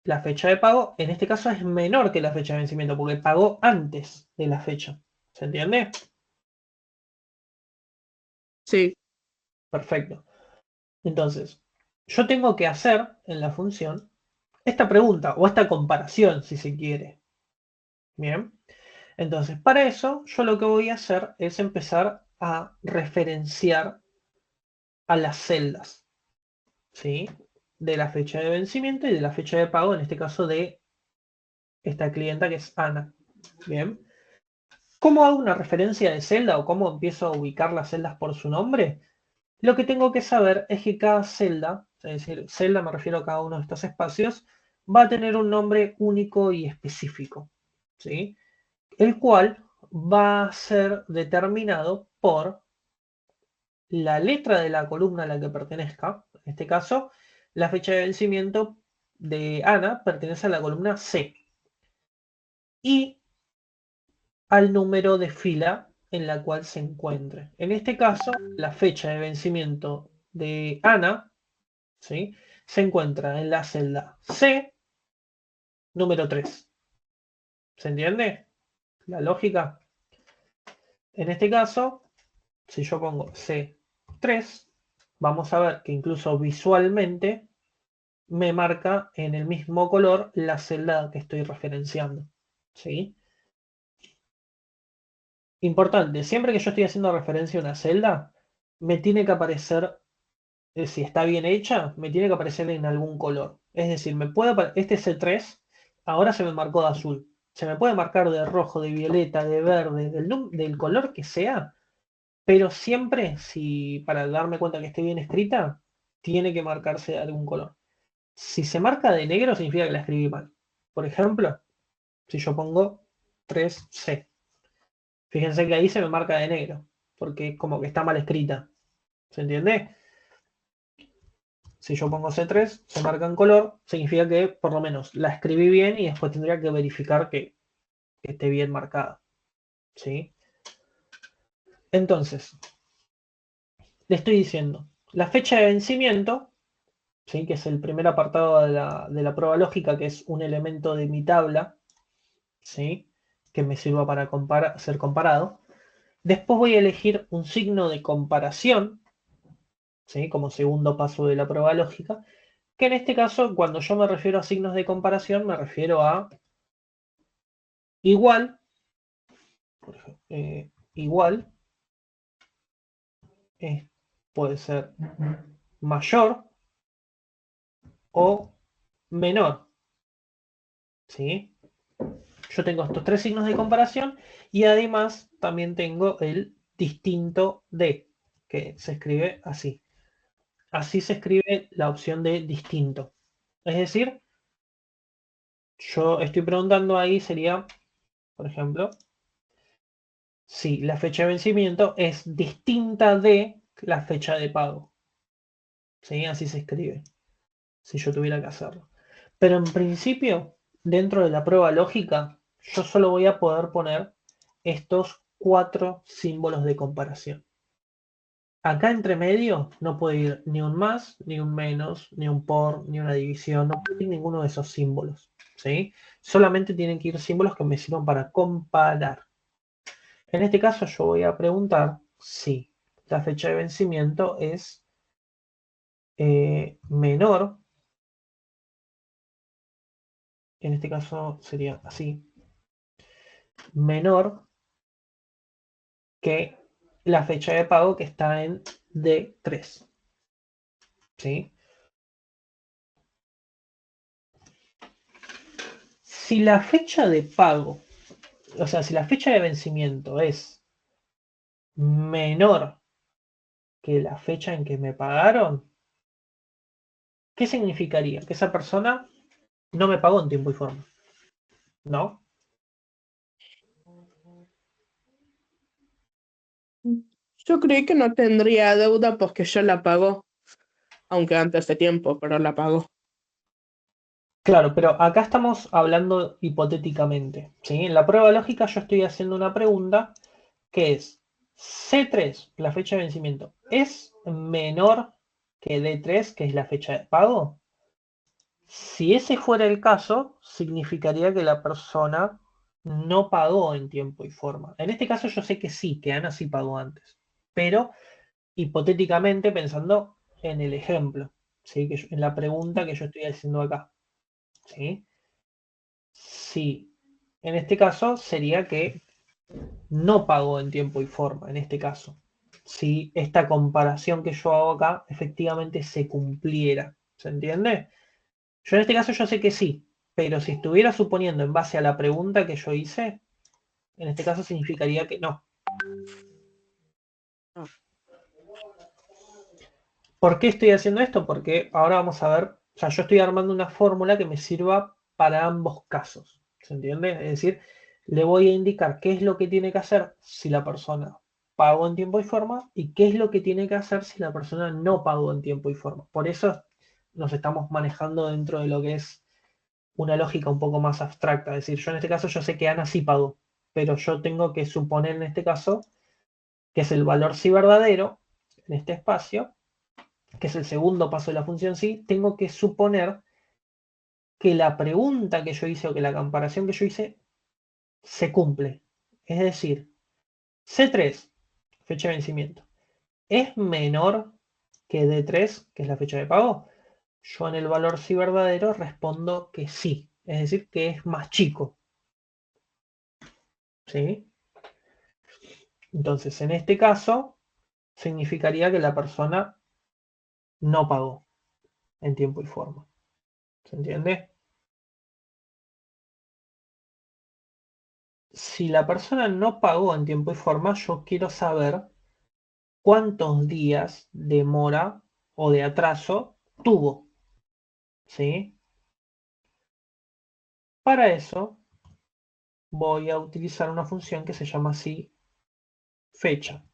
la fecha de pago en este caso es menor que la fecha de vencimiento, porque pagó antes de la fecha. ¿Se entiende? Sí, Perfecto. Entonces, yo tengo que hacer en la función esta pregunta o esta comparación, si se quiere. Bien. Entonces, para eso, yo lo que voy a hacer es empezar a referenciar a las celdas, ¿sí? De la fecha de vencimiento y de la fecha de pago, en este caso de esta clienta que es Ana. Bien. ¿Cómo hago una referencia de celda o cómo empiezo a ubicar las celdas por su nombre? Lo que tengo que saber es que cada celda, es decir, celda me refiero a cada uno de estos espacios, va a tener un nombre único y específico, ¿sí? El cual va a ser determinado por la letra de la columna a la que pertenezca. En este caso, la fecha de vencimiento de Ana pertenece a la columna C. Y al número de fila en la cual se encuentre. En este caso, la fecha de vencimiento de Ana, ¿sí?, se encuentra en la celda C, número 3. ¿Se entiende la lógica? En este caso, si yo pongo C3, vamos a ver que incluso visualmente me marca en el mismo color la celda que estoy referenciando, ¿sí? Importante, siempre que yo estoy haciendo referencia a una celda, me tiene que aparecer, si está bien hecha, me tiene que aparecer en algún color. Es decir, este C3 ahora se me marcó de azul. Se me puede marcar de rojo, de violeta, de verde, del color que sea, pero siempre, si para darme cuenta que esté bien escrita, tiene que marcarse de algún color. Si se marca de negro, significa que la escribí mal. Por ejemplo, si yo pongo 3C. Fíjense que ahí se me marca de negro, porque es como que está mal escrita. ¿Se entiende? Si yo pongo C3, se marca en color, significa que por lo menos la escribí bien y después tendría que verificar que esté bien marcada. ¿Sí? Entonces, le estoy diciendo, la fecha de vencimiento, ¿sí?, que es el primer apartado de la prueba lógica, que es un elemento de mi tabla, ¿sí?, que me sirva para ser comparado. Después voy a elegir un signo de comparación, ¿sí?, como segundo paso de la prueba lógica, que en este caso, cuando yo me refiero a signos de comparación, me refiero a igual, por ejemplo, igual, puede ser mayor o menor, ¿sí? Yo tengo estos tres signos de comparación y además también tengo el distinto de, que se escribe así. Así se escribe la opción de distinto. Es decir, yo estoy preguntando ahí sería, por ejemplo, si la fecha de vencimiento es distinta de la fecha de pago. ¿Sí? Así se escribe, si yo tuviera que hacerlo. Pero en principio, dentro de la prueba lógica, yo solo voy a poder poner estos 4 símbolos de comparación. Acá entre medio no puede ir ni un más, ni un menos, ni un por, ni una división, no puede ir ninguno de esos símbolos, ¿sí? Solamente tienen que ir símbolos que me sirvan para comparar. En este caso yo voy a preguntar si la fecha de vencimiento es menor, en este caso sería así, menor que la fecha de pago que está en D3, ¿sí? Si la fecha de pago, o sea, si la fecha de vencimiento es menor que la fecha en que me pagaron, ¿qué significaría? Que esa persona no me pagó en tiempo y forma, ¿no? Yo creí que no tendría deuda porque ya la pagó, aunque antes de tiempo, pero la pagó. Claro, pero acá estamos hablando hipotéticamente, ¿sí? En la prueba lógica yo estoy haciendo una pregunta que es, C3, la fecha de vencimiento, ¿es menor que D3, que es la fecha de pago? Si ese fuera el caso, significaría que la persona no pagó en tiempo y forma. En este caso yo sé que sí, que Ana sí pagó antes, pero hipotéticamente pensando en el ejemplo, ¿sí?, en la pregunta que yo estoy haciendo acá, ¿sí? Sí, en este caso sería que no pagó en tiempo y forma, en este caso, si esta comparación que yo hago acá efectivamente se cumpliera. ¿Se entiende? Yo en este caso yo sé que sí, pero si estuviera suponiendo en base a la pregunta que yo hice, en este caso significaría que no. ¿Por qué estoy haciendo esto? Porque ahora vamos a ver, o sea, yo estoy armando una fórmula que me sirva para ambos casos. ¿Se entiende? Es decir, le voy a indicar qué es lo que tiene que hacer si la persona pagó en tiempo y forma y qué es lo que tiene que hacer si la persona no pagó en tiempo y forma. Por eso nos estamos manejando dentro de lo que es una lógica un poco más abstracta. Es decir, yo en este caso yo sé que Ana sí pagó, pero yo tengo que suponer en este caso que es el valor sí verdadero en este espacio, que es el segundo paso de la función sí, tengo que suponer que la pregunta que yo hice o que la comparación que yo hice se cumple. Es decir, C3, fecha de vencimiento, es menor que D3, que es la fecha de pago. Yo en el valor sí verdadero respondo que sí, es decir, que es más chico. ¿Sí? Entonces, en este caso, significaría que la persona no pagó en tiempo y forma. ¿Se entiende? Si la persona no pagó en tiempo y forma, yo quiero saber cuántos días de mora o de atraso tuvo. ¿Sí? Para eso voy a utilizar una función que se llama así fecha.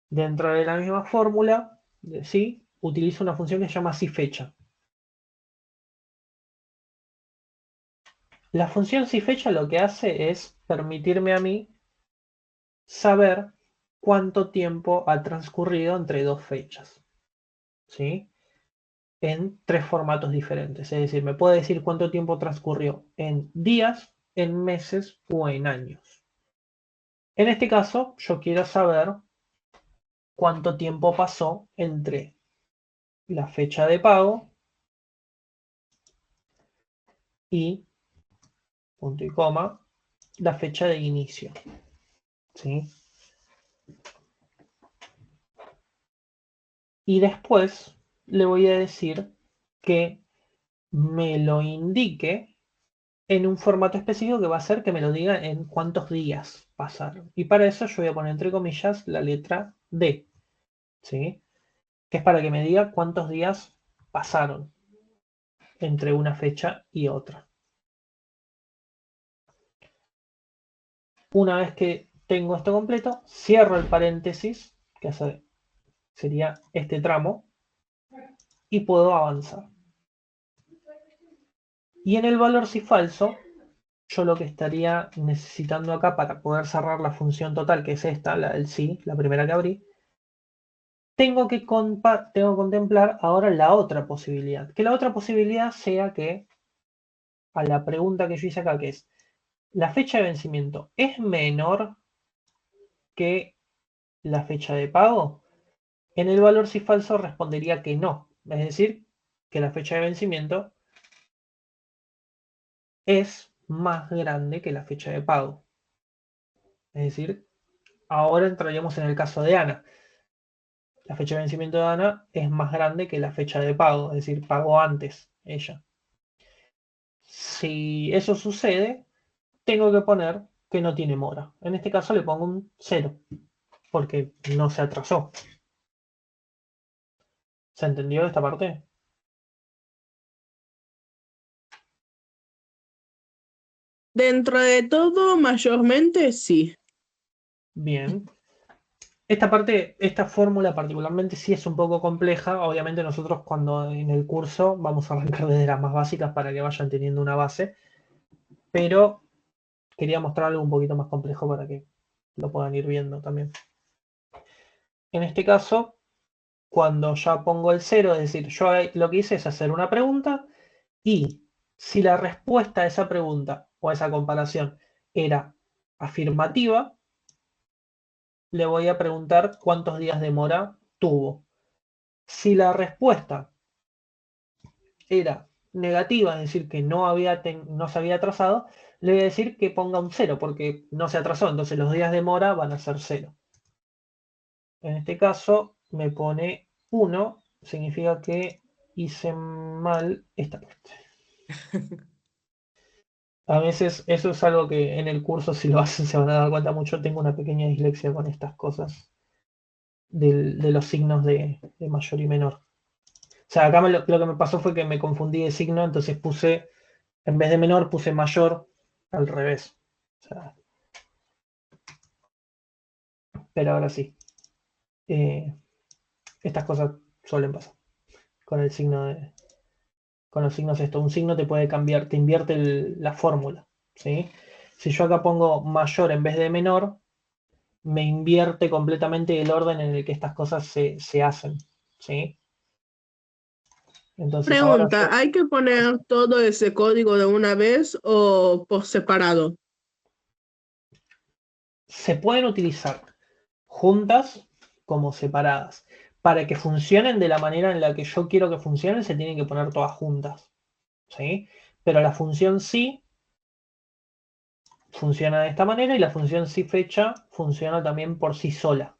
Dentro de la misma fórmula, ¿sí? Utilizo una función que se llama así fecha. La función si fecha lo que hace es permitirme a mí saber cuánto tiempo ha transcurrido entre dos fechas. ¿Sí? En tres formatos diferentes. Es decir, me puede decir cuánto tiempo transcurrió en días, en meses o en años. En este caso, yo quiero saber cuánto tiempo pasó entre la fecha de pago y, punto y coma, la fecha de inicio. ¿Sí? Y después le voy a decir que me lo indique en un formato específico que va a ser que me lo diga en cuántos días pasaron. Y para eso yo voy a poner entre comillas la letra D, ¿sí? Que es para que me diga cuántos días pasaron entre una fecha y otra. Una vez que tengo esto completo, cierro el paréntesis, que sería este tramo, y puedo avanzar. Y en el valor si falso, yo lo que estaría necesitando acá para poder cerrar la función total, que es esta, la del sí, la primera que abrí, tengo que contemplar ahora la otra posibilidad. Que la otra posibilidad sea que, a la pregunta que yo hice acá, que es, ¿la fecha de vencimiento es menor que la fecha de pago? En el valor si falso respondería que no. Es decir, que la fecha de vencimiento es más grande que la fecha de pago. Es decir, ahora entraríamos en el caso de Ana. La fecha de vencimiento de Ana es más grande que la fecha de pago, es decir, pagó antes ella. Si eso sucede, tengo que poner que no tiene mora. En este caso le pongo un 0, porque no se atrasó. ¿Se entendió esta parte? Dentro de todo, mayormente sí. Bien. Esta parte, esta fórmula particularmente sí es un poco compleja. Obviamente nosotros cuando en el curso vamos a arrancar desde las más básicas para que vayan teniendo una base. Pero quería mostrar algo un poquito más complejo para que lo puedan ir viendo también. En este caso, cuando ya pongo el 0, es decir, yo lo que hice es hacer una pregunta y si la respuesta a esa pregunta o a esa comparación era afirmativa, le voy a preguntar cuántos días de mora tuvo. Si la respuesta era negativa, es decir, que no se había atrasado, le voy a decir que ponga un 0 porque no se atrasó, entonces los días de mora van a ser 0. En este caso me pone 1, significa que hice mal esta parte. A veces eso es algo que en el curso, si lo hacen, se van a dar cuenta mucho. Tengo una pequeña dislexia con estas cosas de los signos de mayor y menor. O sea, acá lo que me pasó fue que me confundí de signo, entonces puse, en vez de menor, puse mayor al revés. O sea, pero ahora sí. Estas cosas suelen pasar con el signo con los signos esto. Un signo te puede cambiar, te invierte la fórmula. ¿Sí? Si yo acá pongo mayor en vez de menor, me invierte completamente el orden en el que estas cosas se hacen. ¿Sí? Entonces ahora Pregunta, ¿hay que poner todo ese código de una vez o por separado? se pueden utilizar juntas como separadas. Para que funcionen de la manera en la que yo quiero que funcionen, se tienen que poner todas juntas. ¿Sí? Pero la función sí funciona de esta manera y la función sí fecha funciona también por sí sola.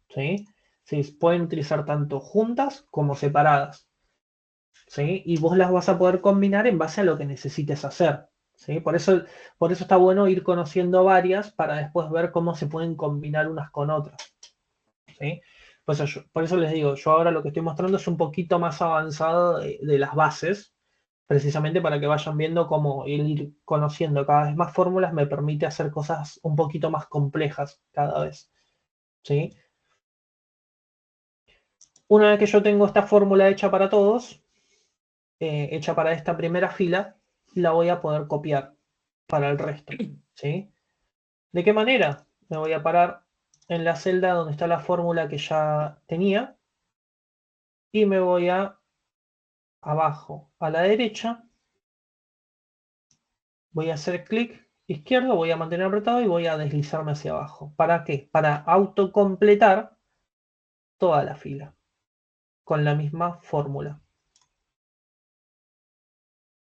¿Sí? Se pueden utilizar tanto juntas como separadas. ¿Sí? Y vos las vas a poder combinar en base a lo que necesites hacer. ¿Sí? Por eso está bueno ir conociendo varias para después ver cómo se pueden combinar unas con otras. ¿Sí? Por eso les digo, yo ahora lo que estoy mostrando es un poquito más avanzado de las bases, precisamente para que vayan viendo cómo ir conociendo cada vez más fórmulas me permite hacer cosas un poquito más complejas cada vez. ¿Sí? Una vez que yo tengo esta fórmula hecha para todos, hecha para esta primera fila, la voy a poder copiar para el resto. ¿Sí? ¿De qué manera? Me voy a parar en la celda donde está la fórmula que ya tenía y me voy a abajo a la derecha, voy a hacer clic izquierdo, voy a mantener apretado y voy a deslizarme hacia abajo. ¿Para qué? Para autocompletar toda la fila con la misma fórmula.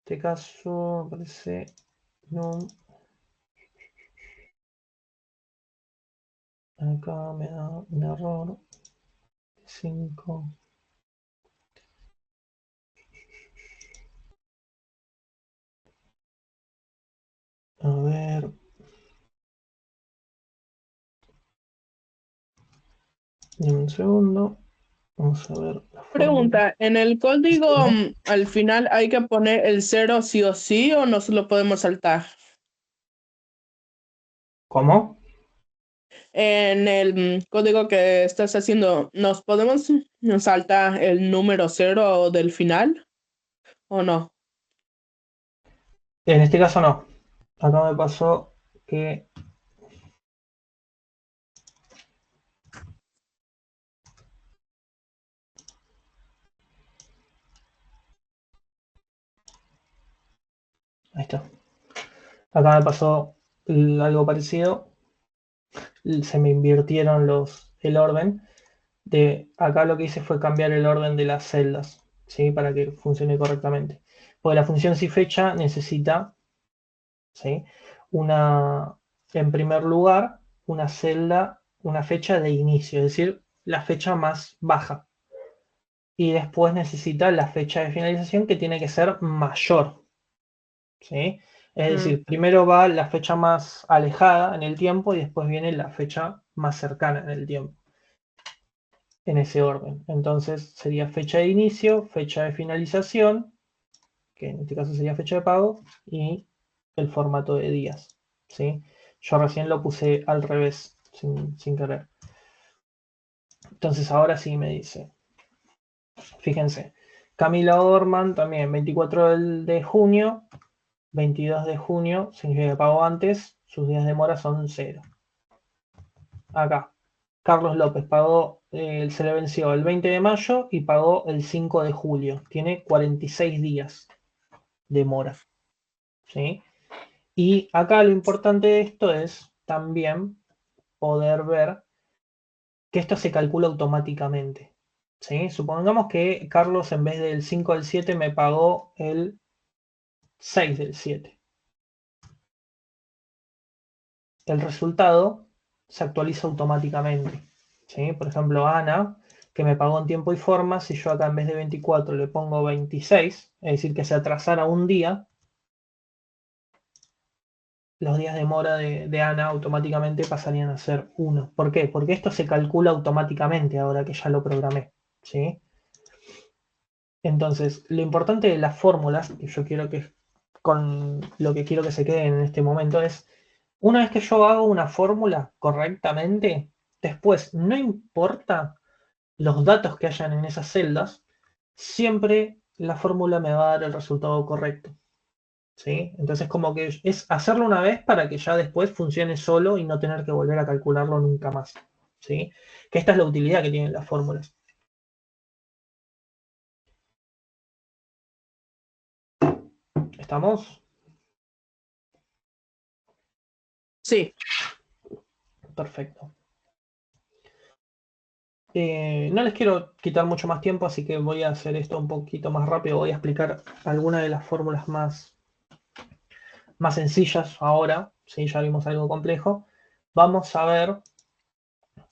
En este caso aparece no. Acá me da un error. 5. A ver. Dime un segundo. Vamos a ver la fórmula. Pregunta, ¿en el código al final hay que poner el 0 sí o sí o no se lo podemos saltar? ¿Cómo? En el código que estás haciendo, ¿nos podemos saltar el número 0 del final o no? En este caso no. Acá me pasó que ahí está. Acá me pasó algo parecido. Se me invirtieron el orden. Acá lo que hice fue cambiar el orden de las celdas, ¿sí? Para que funcione correctamente. Porque la función si fecha necesita, ¿sí? En primer lugar, una celda, una fecha de inicio, es decir, la fecha más baja. Y después necesita la fecha de finalización que tiene que ser mayor, ¿sí? Es decir, primero va la fecha más alejada en el tiempo y después viene la fecha más cercana en el tiempo, en ese orden. Entonces sería fecha de inicio, fecha de finalización, que en este caso sería fecha de pago, y el formato de días, ¿sí? Yo recién lo puse al revés, sin querer. Entonces ahora sí me dice, fíjense, Camila Orman también, 24 de junio, 22 de junio, significa que pagó antes, sus días de mora son 0. Acá, Carlos López pagó, se le venció el 20 de mayo y pagó el 5 de julio. Tiene 46 días de mora. ¿Sí? Y acá lo importante de esto es también poder ver que esto se calcula automáticamente. ¿Sí? Supongamos que Carlos en vez del 5 del 7 me pagó el 6 del 7. El resultado se actualiza automáticamente. ¿sí? Por ejemplo, Ana, que me pagó en tiempo y forma, si yo acá en vez de 24 le pongo 26, es decir, que se atrasara un día, los días de mora de Ana automáticamente pasarían a ser 1. ¿Por qué? Porque esto se calcula automáticamente ahora que ya lo programé, ¿sí? Entonces, lo importante de las fórmulas, que yo quiero que con lo que quiero que se queden en este momento es, una vez que yo hago una fórmula correctamente, después no importa los datos que hayan en esas celdas, siempre la fórmula me va a dar el resultado correcto. ¿Sí? Entonces como que es hacerlo una vez para que ya después funcione solo y no tener que volver a calcularlo nunca más. ¿Sí? Que esta es la utilidad que tienen las fórmulas. ¿Estamos? Sí. Perfecto. No les quiero quitar mucho más tiempo, así que voy a hacer esto un poquito más rápido. Voy a explicar algunas de las fórmulas más sencillas ahora. ¿Sí? Ya vimos algo complejo. Vamos a ver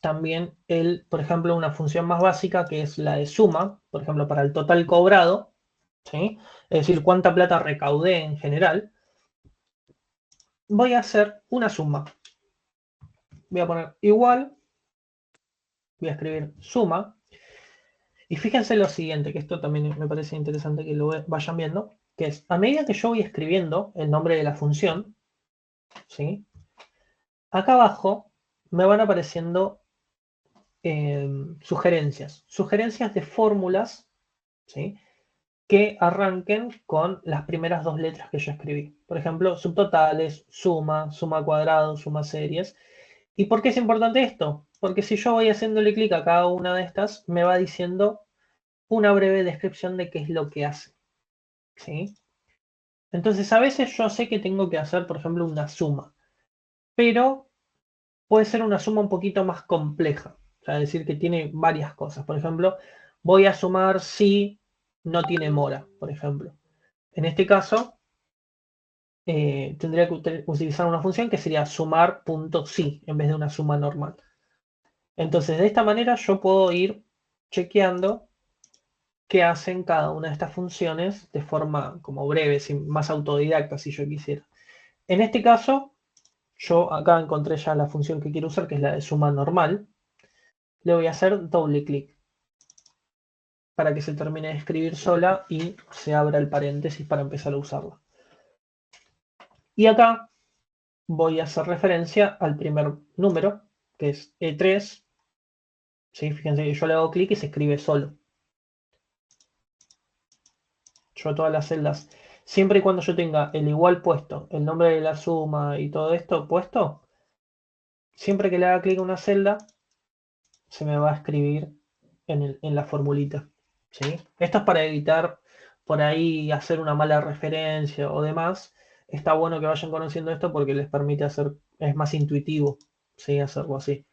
también, por ejemplo, una función más básica que es la de suma, por ejemplo, para el total cobrado, ¿sí? Es decir, cuánta plata recaudé en general. Voy a hacer una suma. Voy a poner igual, voy a escribir suma, y fíjense lo siguiente, que esto también me parece interesante que lo vayan viendo, que es, a medida que yo voy escribiendo el nombre de la función, ¿sí? Acá abajo me van apareciendo sugerencias de fórmulas, ¿sí? Que arranquen con las primeras dos letras que yo escribí. Por ejemplo, subtotales, suma, suma cuadrado, suma series. ¿Y por qué es importante esto? Porque si yo voy haciéndole clic a cada una de estas, me va diciendo una breve descripción de qué es lo que hace. ¿Sí? Entonces, a veces yo sé que tengo que hacer, por ejemplo, una suma, pero puede ser una suma un poquito más compleja. O sea, es decir, que tiene varias cosas. Por ejemplo, voy a sumar si no tiene mora, por ejemplo. En este caso, tendría que utilizar una función que sería sumar.si en vez de una suma normal. Entonces, de esta manera yo puedo ir chequeando qué hacen cada una de estas funciones de forma como breve, más autodidacta si yo quisiera. En este caso, yo acá encontré ya la función que quiero usar, que es la de suma normal. Le voy a hacer doble clic para que se termine de escribir sola y se abra el paréntesis para empezar a usarla. Y acá voy a hacer referencia al primer número, que es E3. ¿Sí? Fíjense que yo le hago clic y se escribe solo. Yo todas las celdas, siempre y cuando yo tenga el igual puesto, el nombre de la suma y todo esto puesto, siempre que le haga clic a una celda, se me va a escribir en la formulita. ¿Sí? Esto es para evitar por ahí hacer una mala referencia o demás. Está bueno que vayan conociendo esto porque les permite hacer, es más intuitivo, ¿sí? Hacerlo así.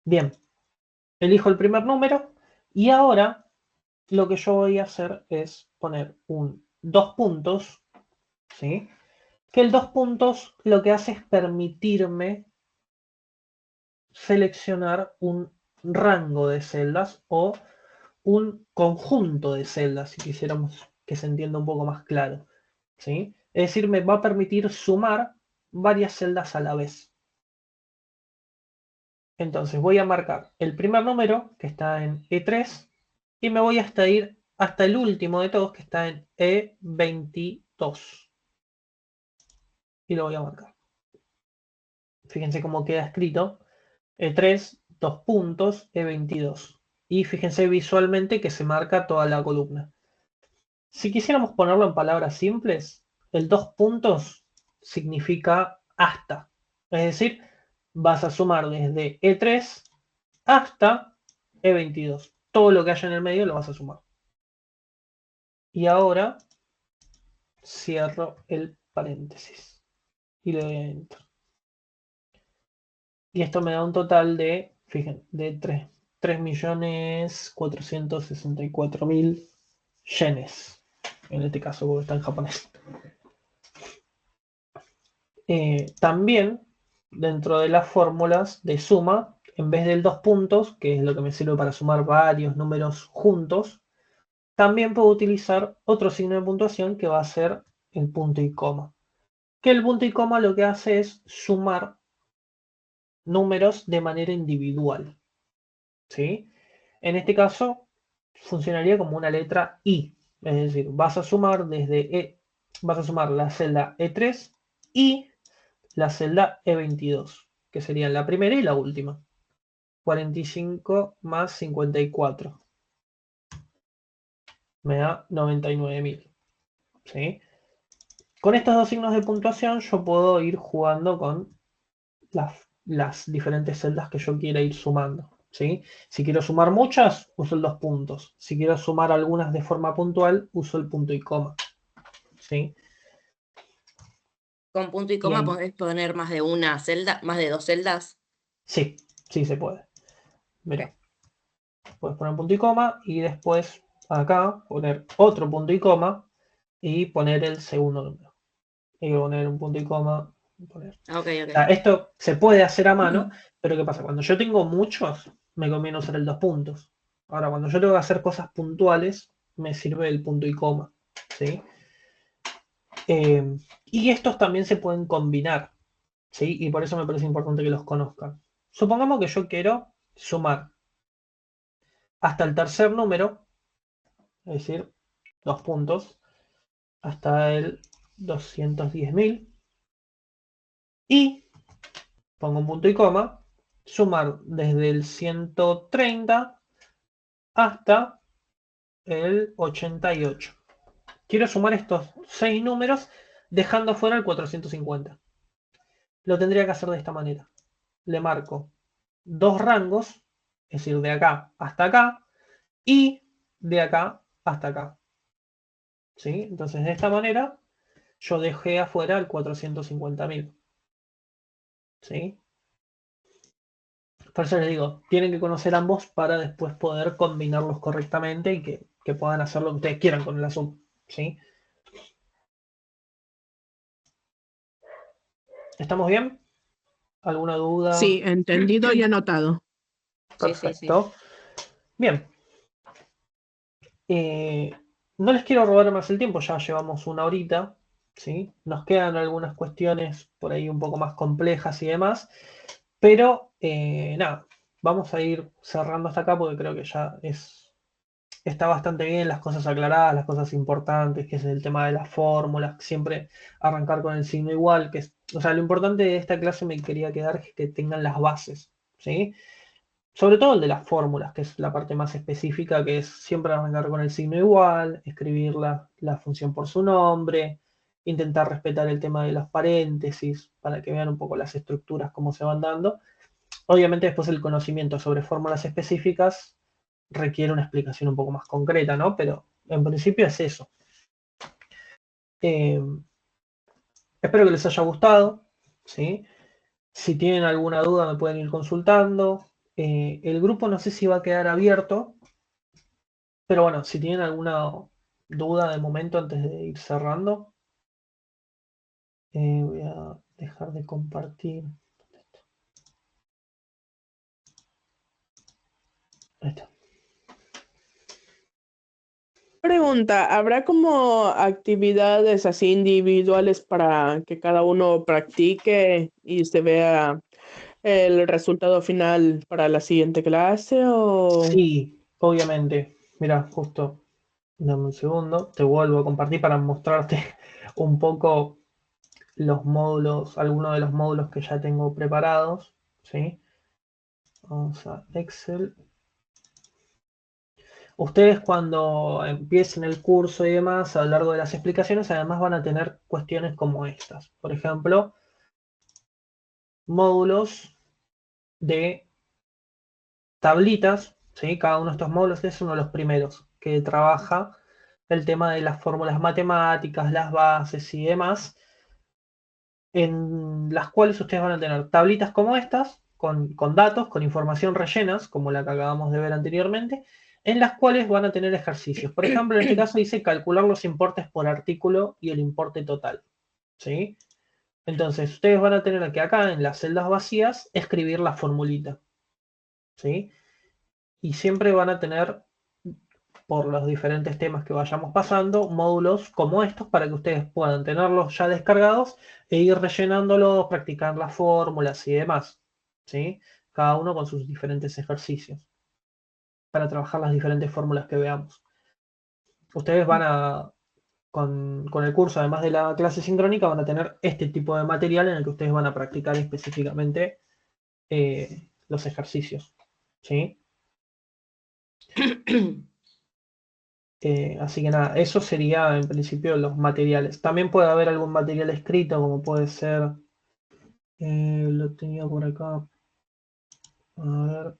Bien, elijo el primer número y ahora lo que yo voy a hacer es poner un dos puntos, ¿sí? Que el dos puntos lo que hace es permitirme seleccionar un rango de celdas o un conjunto de celdas, si quisiéramos que se entienda un poco más claro, ¿sí? Es decir, me va a permitir sumar varias celdas a la vez. Entonces voy a marcar el primer número, que está en E3, y me voy hasta ir hasta el último de todos, que está en E22. Y lo voy a marcar. Fíjense cómo queda escrito. E3, dos puntos, E22. Y fíjense visualmente que se marca toda la columna. Si quisiéramos ponerlo en palabras simples, el dos puntos significa hasta. Es decir, vas a sumar desde E3 hasta E22. Todo lo que haya en el medio lo vas a sumar. Y ahora cierro el paréntesis y le doy a Enter. Y esto me da un total de, fíjense, de 3.464.000 yenes. En este caso, porque está en japonés. También dentro de las fórmulas de suma, en vez del 2 puntos, que es lo que me sirve para sumar varios números juntos, también puedo utilizar otro signo de puntuación que va a ser el punto y coma. Que el punto y coma lo que hace es sumar números de manera individual, ¿sí? En este caso, funcionaría como una letra I. Es decir, vas a sumar vas a sumar la celda E3 y la celda E22, que serían la primera y la última. 45 más 54. Me da 99.000. ¿Sí? Con estos dos signos de puntuación yo puedo ir jugando con las diferentes celdas que yo quiera ir sumando. ¿Sí? Si quiero sumar muchas, uso el 2 puntos. Si quiero sumar algunas de forma puntual, uso el punto y coma. ¿Sí? Con punto y coma Bien. podés poner más de una celda, más de 2 celdas. Sí, sí se puede. Mira, puedes poner punto y coma y después acá poner otro punto y coma y poner el segundo número. Y poner un punto y coma. Poner. Ok, O sea, ok. esto se puede hacer a mano, pero ¿qué pasa? Cuando yo tengo muchos, me conviene usar el 2 puntos. Ahora, cuando yo tengo que hacer cosas puntuales, me sirve el punto y coma. ¿Sí? Y estos también se pueden combinar. ¿Sí? Y por eso me parece importante que los conozcan. Supongamos que yo quiero sumar hasta el tercer número, es decir, 2 puntos, hasta el 210.000. Y pongo un punto y coma, sumar desde el 130 hasta el 88. Quiero sumar estos 6 números dejando fuera el 450. Lo tendría que hacer de esta manera. Le marco 2 rangos, es decir, de acá hasta acá, y de acá hasta acá. ¿Sí? Entonces, de esta manera, yo dejé afuera el 450.000. ¿Sí? Por eso les digo, tienen que conocer ambos para después poder combinarlos correctamente y que puedan hacer lo que ustedes quieran con la suma. ¿Sí? ¿Estamos bien? ¿Alguna duda? Sí, entendido y anotado. Sí, sí, sí. Perfecto. Bien. No les quiero robar más el tiempo, ya llevamos una horita. ¿Sí? Nos quedan algunas cuestiones por ahí un poco más complejas y demás. Pero nada, vamos a ir cerrando hasta acá porque creo que ya está bastante bien las cosas aclaradas, las cosas importantes, que es el tema de las fórmulas, siempre arrancar con el signo igual, que es, o sea, lo importante de esta clase me quería quedar es que tengan las bases, ¿sí? Sobre todo el de las fórmulas, que es la parte más específica, que es siempre arrancar con el signo igual, escribir la función por su nombre, intentar respetar el tema de los paréntesis, para que vean un poco las estructuras, cómo se van dando. Obviamente después el conocimiento sobre fórmulas específicas requiere una explicación un poco más concreta, ¿no? Pero en principio es eso. Espero que les haya gustado, ¿sí? Si tienen alguna duda me pueden ir consultando. El grupo no sé si va a quedar abierto, pero bueno, si tienen alguna duda de momento antes de ir cerrando, voy a dejar de compartir. Ahí está. Pregunta, ¿habrá como actividades así individuales para que cada uno practique y se vea el resultado final para la siguiente clase o...? Sí, obviamente. Mira, justo, dame un segundo, te vuelvo a compartir para mostrarte un poco los módulos, algunos de los módulos que ya tengo preparados, ¿sí? Vamos a Excel. Ustedes cuando empiecen el curso y demás, a lo largo de las explicaciones, además van a tener cuestiones como estas. Por ejemplo, módulos de tablitas, ¿sí? Cada uno de estos módulos es uno de los primeros que trabaja el tema de las fórmulas matemáticas, las bases y demás, en las cuales ustedes van a tener tablitas como estas, con datos, con información rellenas, como la que acabamos de ver anteriormente, en las cuales van a tener ejercicios. Por ejemplo, en este caso dice calcular los importes por artículo y el importe total. ¿Sí? Entonces, ustedes van a tener que acá en las celdas vacías escribir la formulita, ¿sí? Y siempre van a tener, por los diferentes temas que vayamos pasando, módulos como estos para que ustedes puedan tenerlos ya descargados e ir rellenándolos, practicar las fórmulas y demás, ¿sí? Cada uno con sus diferentes ejercicios para trabajar las diferentes fórmulas que veamos. Ustedes van a, con el curso, además de la clase sincrónica, van a tener este tipo de material en el que ustedes van a practicar específicamente los ejercicios, ¿sí? Así que nada, eso sería en principio los materiales. También puede haber algún material escrito, como puede ser, lo tenía por acá, a ver,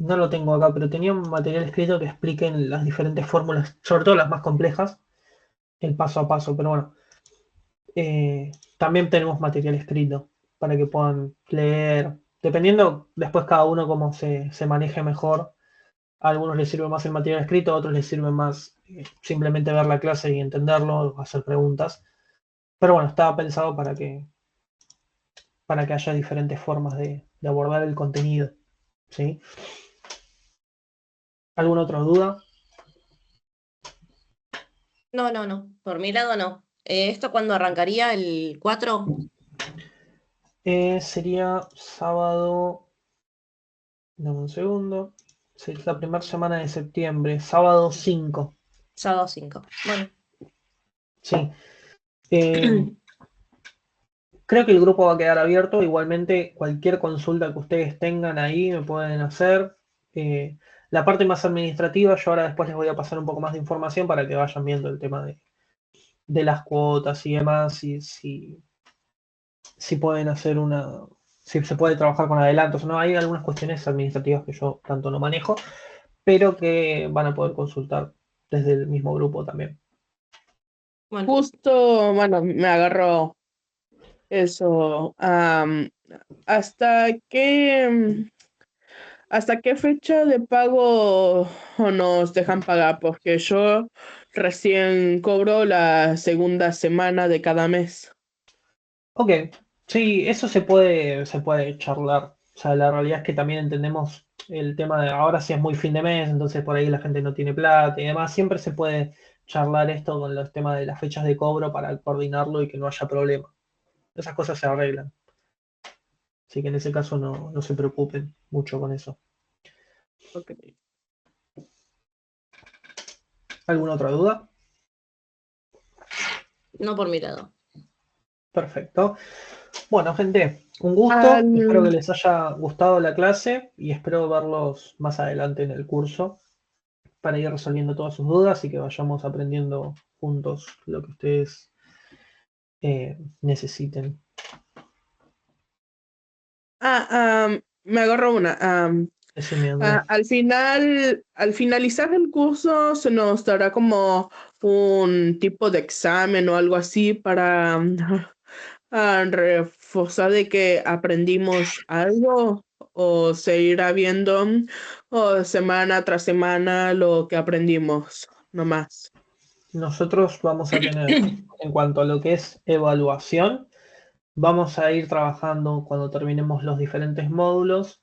no lo tengo acá, pero tenía un material escrito que explique las diferentes fórmulas, sobre todo las más complejas, el paso a paso, pero bueno, también tenemos material escrito para que puedan leer, dependiendo después cada uno cómo se maneje mejor. A algunos les sirve más el material escrito, a otros les sirve más simplemente ver la clase y entenderlo, hacer preguntas. Pero bueno, estaba pensado para que haya diferentes formas de abordar el contenido, ¿sí? ¿Alguna otra duda? No. Por mi lado, no. ¿Esto cuándo arrancaría? ¿El 4? Sería sábado, dame un segundo, sí, es la primera semana de septiembre, sábado 5, Sábado 5. Bueno. sí. Creo que el grupo va a quedar abierto. Igualmente, cualquier consulta que ustedes tengan ahí me pueden hacer. La parte más administrativa, yo ahora después les voy a pasar un poco más de información para que vayan viendo el tema de las cuotas y demás, y si pueden hacer si se puede trabajar con adelantos o no. Hay algunas cuestiones administrativas que yo tanto no manejo, pero que van a poder consultar desde el mismo grupo también. Bueno. Justo, bueno, me agarró eso. ¿Hasta qué fecha de pago nos dejan pagar? Porque yo recién cobro la segunda semana de cada mes. Ok, sí, eso se puede charlar. O sea, la realidad es que también entendemos el tema de ahora sí es muy fin de mes, entonces por ahí la gente no tiene plata y demás. Siempre se puede charlar esto con los temas de las fechas de cobro para coordinarlo y que no haya problema. Esas cosas se arreglan. Así que en ese caso no se preocupen mucho con eso. Ok. ¿Alguna otra duda? No por mi lado. Perfecto. Bueno, gente, un gusto. Espero que Al- les haya gustado la clase y espero verlos más adelante en el curso para ir resolviendo todas sus dudas y que vayamos aprendiendo juntos lo que ustedes necesiten. Me agarró una. Decime, Andrés. Al finalizar el curso se nos dará como un tipo de examen o algo así para reforzar de que aprendimos algo o se irá viendo o semana tras semana lo que aprendimos, nomás. Nosotros vamos a tener, en cuanto a lo que es evaluación, vamos a ir trabajando cuando terminemos los diferentes módulos,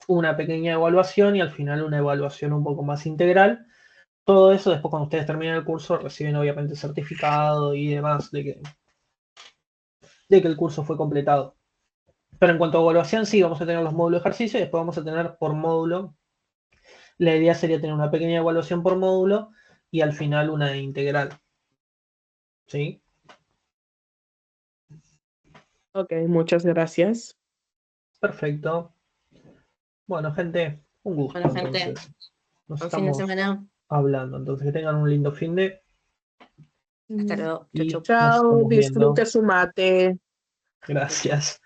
una pequeña evaluación y al final una evaluación un poco más integral. Todo eso después cuando ustedes terminen el curso reciben obviamente certificado y demás de que el curso fue completado. Pero en cuanto a evaluación, sí, vamos a tener los módulos de ejercicio y después vamos a tener por módulo. La idea sería tener una pequeña evaluación por módulo y al final una integral. ¿Sí? Ok, muchas gracias. Perfecto. Bueno, gente, un gusto Bueno, gente, entonces. Nos buen fin de estamos semana. hablando. Entonces, que tengan un lindo fin de Hasta luego. Chau, y chau. nos Chao, estamos viendo. disfrute su mate. Chau, chau. Gracias.